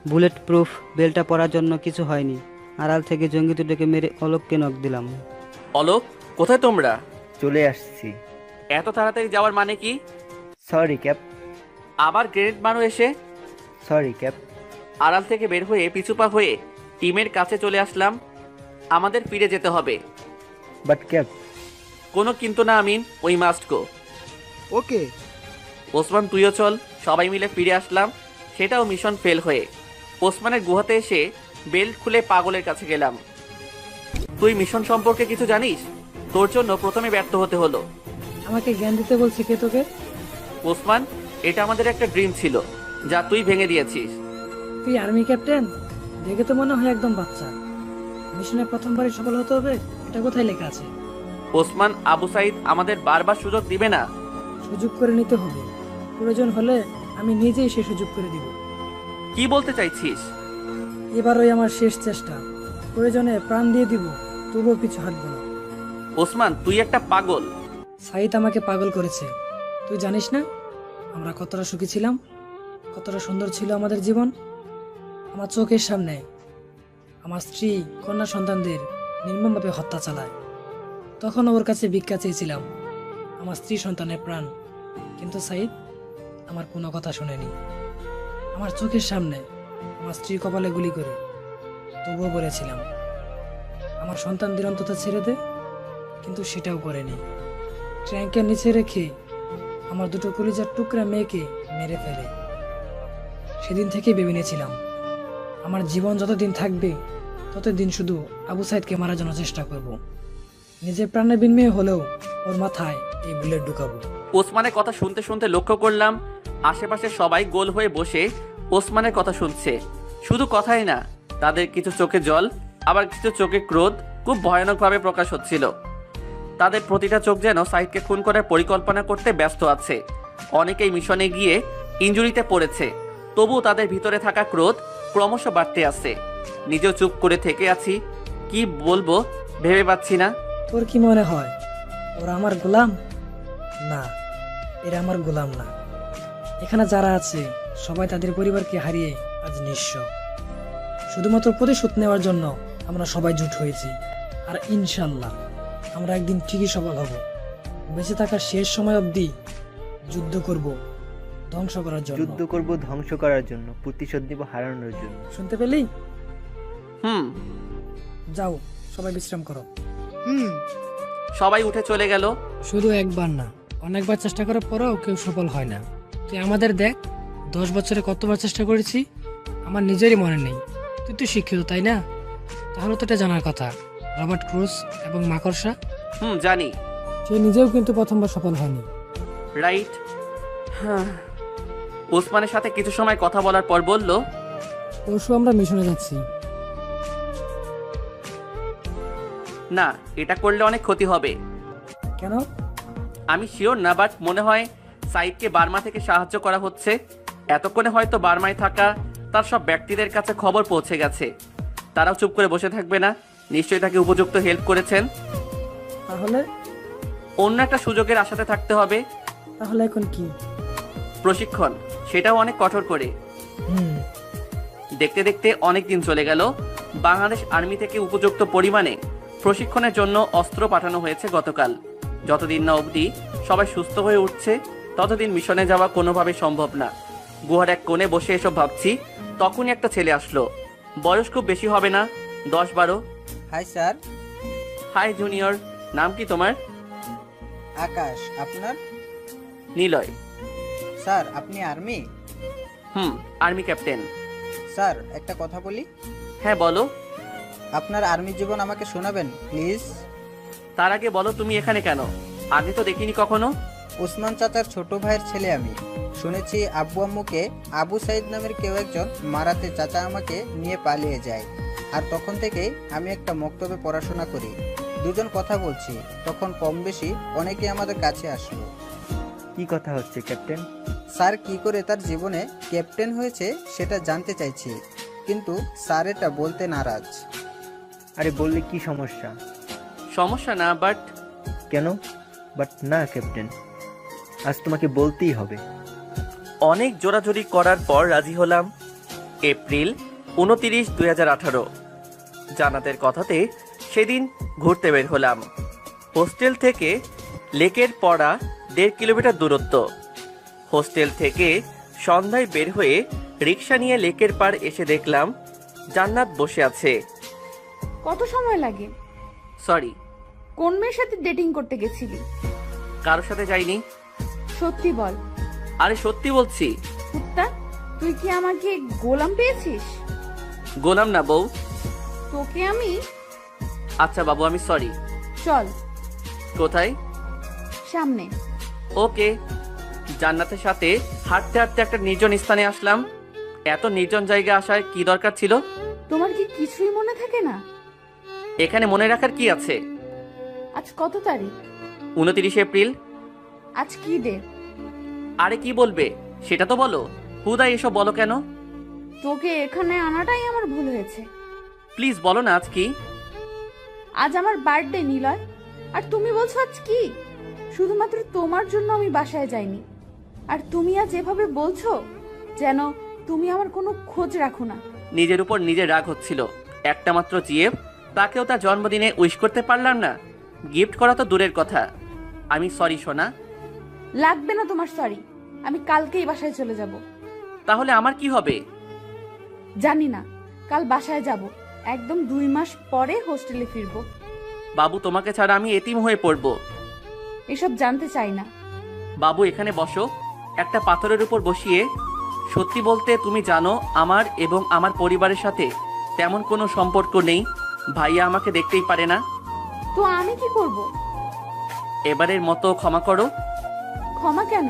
বুলেট প্রুফ বেলটা পরার জন্য কিছু হয়নি। আড়াল থেকে জঙ্গি দুটোকে মেরে অলোককে নক দিলাম। অলোক, কোথায় তোমরা? চলে আসছি। এত তাড়াতাড়ি যাওয়ার মানে কি? Sorry cap. আবার গ্রেনেড মারো এসে? Sorry cap. আড়াল থেকে বের হয়ে পিছুপা হয়ে টিমের কাছে চলে আসলাম। আমাদের ফিরে যেতে হবে। But cap. কোনো কিন্তু না আমিন, ওই মাস্ট গো। ওকে ওসমান তুইও চল। সবাই মিলে ফিরে আসলাম, সেটাও মিশন ফেল হয়ে। ওসমানের গুহাতে এসে বেল্ট খুলে পাগলের কাছে গেলাম। তুই মিশন সম্পর্কে কিছু জানিস? তোর জন্য প্রথমে ব্যর্থ হতে হলো। আমাকে জ্ঞান দিতে বলছে কে তোকে? ওসমান, এটা আমাদের একটা ড্রিম ছিল, যা তুই ভেঙে দিয়েছিস। তুই আর্মি ক্যাপ্টেন? দেখে তো মনে হয় একদম বাচ্চা। মিশনে প্রথমবারই সফল হতে হবে, এটা কোথায় লেখা আছে? ওসমান, আবু সাইদ আমাদের বারবার সুযোগ দিবে না। সুযোগ করে নিতে হবে। প্রয়োজন হলে আমি নিজেই সে সুযোগ করে দিব। কি বলতে চাইছিস? এবারই আমার শেষ চেষ্টা। প্রয়োজনে প্রাণ দিয়ে দিব, তবুও পিছু হাঁটবো না। ওসমান, তুই একটা পাগল। সাইদ আমাকে পাগল করেছে। তুই জানিস না আমরা কতটা সুখী ছিলাম, কতটা সুন্দর ছিল আমাদের জীবন। আমার চোখের সামনে আমার স্ত্রী কন্যা সন্তানদের নির্মমভাবে হত্যা চালায়। তখন ওর কাছে ভিক্ষা চেয়েছিলাম, আমার স্ত্রী সন্তানের প্রাণ। কিন্তু সাইদ আমার কোনো কথা শুনেনি। আমার চোখের সামনে আমার স্ত্রী কপালে গুলি করে, তবুও বলেছিলাম আমার সন্তানদের অন্তত ছেড়ে দে, কিন্তু সেটাও করেনি। ট্যাঙ্কের নিচে রেখে আমার দুটো কলিজার টুকরা মেয়েকে মেরে ফেলে। সেদিন থেকেই ভেবে নিয়েছিলাম আমার জীবন যতদিন থাকবে ততদিন শুধু আবু সাইদকে মারার জন্য চেষ্টা করব। নিজের প্রাণের বিনিময়ে হলেও ওর মাথায় এই বুলেট ঢুকাবো। ওসমানের কথা শুনতে শুনতে লক্ষ্য করলাম আশেপাশে সবাই গোল হয়ে বসে ওসমানের কথা শুনছে। শুধু কথাই না, তাদের কিছু চোখে জল, আবার কিছু চোখে ক্রোধ খুব ভয়ানকভাবে প্রকাশ হচ্ছিল। তাদের প্রতিটা চোখ যেন সাইদকে খুন করার পরিকল্পনা করতে ব্যস্ত আছে। অনেকেই মিশনে গিয়ে ইনজুরিতে পড়েছে, তবুও তাদের ভিতরে থাকা ক্রোধ ক্রমশ বাড়তে আসছে। নিজেও চুপ করে থেকে আছি, কি বলবো ভেবে পাচ্ছি না। তোর কি মনে হয় ওরা আমার গোলাম? না, এরা আমার গোলাম না। এখানে যারা আছে সবাই তাদের পরিবারকে হারিয়ে আজ নিঃস্ব। শুধুমাত্র প্রতিশোধ নেওয়ার জন্য আমরা সবাই জুট হয়েছি। আর ইনশাল্লাহ আমরা একদিন ঠিকই সফল হব। বেঁচে থাকার শেষ সময় অবধি যুদ্ধ করব ধ্বংস করার জন্য। যুদ্ধ করব ধ্বংস করার জন্য, প্রতিশোধ নিব হারানোর জন্য। শুনতে পেলি? যাও, সবাই বিশ্রাম করো। সবাই উঠে চলে গেল। শুধু একবার না, অনেকবার চেষ্টা করার পরেও কেউ সফল হয় না। তুই আমাদের দেখ, 10 বছরে কতবার চেষ্টা করেছি আমার নিজেরই মনে নেই। তুই তো শিক্ষিত, তাই না? তাহলে তো এটা জানার কথা। রবার্ট ক্রুজ এবং মাকড়সা। জানি। সে নিজেও কিন্তু প্রথমবার সফল হয়নি। রাইট। ওসমানের সাথে কিছু সময় কথা বলার পর বলল, পরশু আমরা মিশনে যাচ্ছি। না, এটা করলে অনেক ক্ষতি হবে। কেন? আমি শিওর না, বাট মনে হয় সাইদকে বার্মা থেকে সাহায্য করা হচ্ছে। এতক্ষণে হয়তো বার্মায় থাকা তার সব ব্যক্তিদের কাছে খবর পৌঁছে গেছে। তারাও চুপ করে বসে থাকবে না, নিশ্চয়ই তাকে উপযুক্ত হেল্প করেছেন। তাহলে অন্য একটা সুযোগের আশাতে থাকতে হবে। তাহলে এখন কি? প্রশিক্ষণ, সেটাও অনেক কঠোর করে। দেখতে দেখতে অনেক দিন চলে গেল। বাংলাদেশ আর্মি থেকে উপযুক্ত পরিমাণে প্রশিক্ষণের জন্য অস্ত্র পাঠানো হয়েছে গতকাল। যতদিন না অবধি সবাই সুস্থ হয়ে উঠছে ততদিন মিশনে যাওয়া কোনোভাবে সম্ভব না। গুহার এক কোণে বসে এসব ভাবছি, তখনই একটা ছেলে আসলো। বয়স খুব বেশি হবে না, 10-12। Hi sir. হাই জুনিয়র, নাম কি তোমার? আকাশ। আপনার? নিলয়। স্যার, আপনি আর্মি? Army captain. স্যার, একটা কথা বলি? হ্যাঁ, বলো। আপনার আর্মি জীবন আমাকে শোনাবেন প্লিজ? তার আগে বলো তুমি এখানে কেন? আগে তো দেখিনি কখনো। ওসমান চাচার ছোট ভাইয়ের ছেলে আমি। শুনেছি আব্বু আম্মুকে আবু সাইদ নামের কেউ একজন মারাতে চাচা আমাকে নিয়ে পালিয়ে যায়। আর তখন থেকেই আমি একটা মক্তবে পড়াশোনা করি। দুজন কথা বলছি, তখন কম বেশি অনেকেই আমাদের কাছে আসলো। কি কথা হচ্ছে ক্যাপ্টেন? স্যার কি করে তার জীবনে ক্যাপ্টেন হয়েছে সেটা জানতে চাইছি, কিন্তু স্যার এটা বলতে নারাজ। আরে বললে কি সমস্যা? সমস্যা না, বাট কেন বাট না ক্যাপ্টেন? আজ তোমাকে বলতেই হবে। অনেক জোরাজোরি করার পর রাজি হলাম। এপ্রিল 29, 2018। জান্নাতের কথাতে সেদিন ঘুরতে বের হলাম। হোস্টেল থেকে লেকের পড়া 1.5 কিলোমিটার দূরত্ব। হোস্টেল থেকে সন্ধ্যায় বের হয়ে রিক্সা নিয়ে লেকের পার এসে দেখলাম জান্নাত বসে আছে। কত সময় লাগে? সরি, কোন মেয়ের সাথে ডেটিং করতে গেছিলি? কারোর সাথে যাইনি। সত্যি বল। আরে সত্যি বলছি। কুত্তা, তুই কি আমাকে গোলাম পেয়েছিস? গোলাম না বউ। তোকে আমি... আচ্ছা বাবু, আমি সরি। চল। কোথায়? সামনে। ওকে। জান্নাতের সাথে হাঁটতে হাঁটতে একটা নির্জন স্থানে আসলাম। এত নির্জন জায়গা আসার কি দরকার ছিল? তোমার কি কিছুই মনে থাকে না? এখানে মনে রাখার কি আছে? আজ কত তারিখ? 29 এপ্রিল। আজ কি ডে? আরে কি বলবে সেটা তো বলো। হুদাই এসব বলো কেন? তোকে এখানে আনাটাই আমার ভুল হয়েছে। প্লিজ বলো না আজ কি? আজ আমার বার্থডে নিলয়, আর তুমি বলছো আজ কি? শুধুমাত্র তোমার জন্য আমি বাসায় যাইনি, আর তুমি আজ এভাবে বলছো যেন তুমি আমার কোনো খোঁজ রাখো না। নিজের উপর নিজের রাগ হচ্ছিল। একটা মাত্র জিএফ, তাকেও তার জন্মদিনে উইশ করতে পারলাম না। গিফট করা তো দূরের কথা। আমি সরি সোনা। লাগবে না তোমার সরি, আমি কালকেই বাসায় চলে যাব। তাহলে আমার কি হবে? জানি না, কাল বাসায় যাব। একদম 2 মাস পরে হোস্টেলে ফিরবো। বাবু, তোমাকে ছাড়া আমি এতিম হয়ে পড়বো। এসব জানতে চাই না। বাবু, এখানে বসো। একটা পাথরের উপর বসিয়ে। সত্যি বলতে তুমি জানো আমার এবং আমার পরিবারের সাথে তেমন কোনো সম্পর্ক নেই। ভাইয়া আমাকে দেখতেই পারে না। তো আমি কি করব? এবারের মতো ক্ষমা করো। ক্ষমা কেন?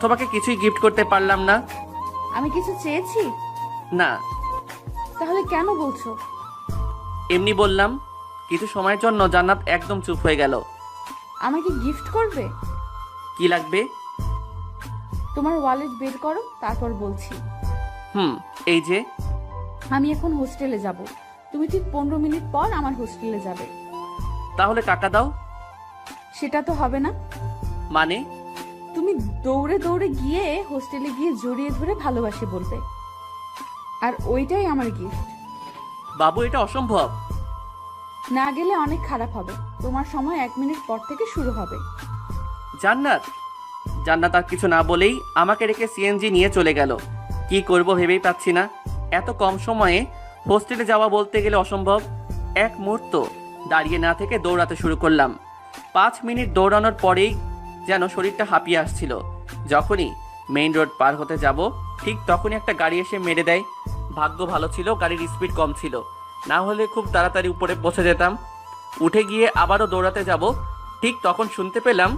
তোমাকে কিছুই গিফট করতে পারলাম না। আমি কিছু চেয়েছি? না। তাহলে কেন বলছো? এমনি বললাম। কিছু সময়ের জন্য জান্নাত একদম চুপ হয়ে গেল। আমাকে গিফট করবে? কি লাগবে? তোমার ওয়ালেট বের করো, তারপর বলছি। এই যে। আমি এখন হোস্টেলে যাব। তুমি ঠিক 15 মিনিট পর আমার হোস্টেলে যাবে। তাহলে টাকা দাও। সেটা তো হবে না। মানে? তুমি দৌড়ে দৌড়ে গিয়ে হোস্টেলে গিয়ে জড়িয়ে ধরে ভালোবাসি বলবে, আর ওইটাই আমার গিফট। বাবু, এটা অসম্ভব। না গেলে অনেক খারাপ হবে। তোমার সময় 1 মিনিট পর থেকে শুরু হবে। জান্নাত আর কিছু না বলেই আমাকে রেখে সিএনজি নিয়ে চলে গেল। কি করব ভেবেই পাচ্ছি না। এত কম সময়ে হোস্টেলে যাওয়া বলতে গেলে অসম্ভব। এক মুহূর্ত দাঁড়িয়ে না থেকে দৌড়াতে শুরু করলাম। 5 মিনিট দৌড়ানোর পরেই যেন শরীরটা হাঁপিয়ে আসছিল। যখনই মেইন রোড পার হতে যাব, ঠিক তখনই একটা গাড়ি এসে মেরে দেয়। ভাগ্য ভালো ছিল, গাড়ির স্পিড কম ছিল, না হলে খুব তাড়াতাড়ি উপরে পৌঁছে যেতাম। উঠে গিয়ে আবারও দৌড়াতে যাব, ঠিক তখন শুনতে পেলাম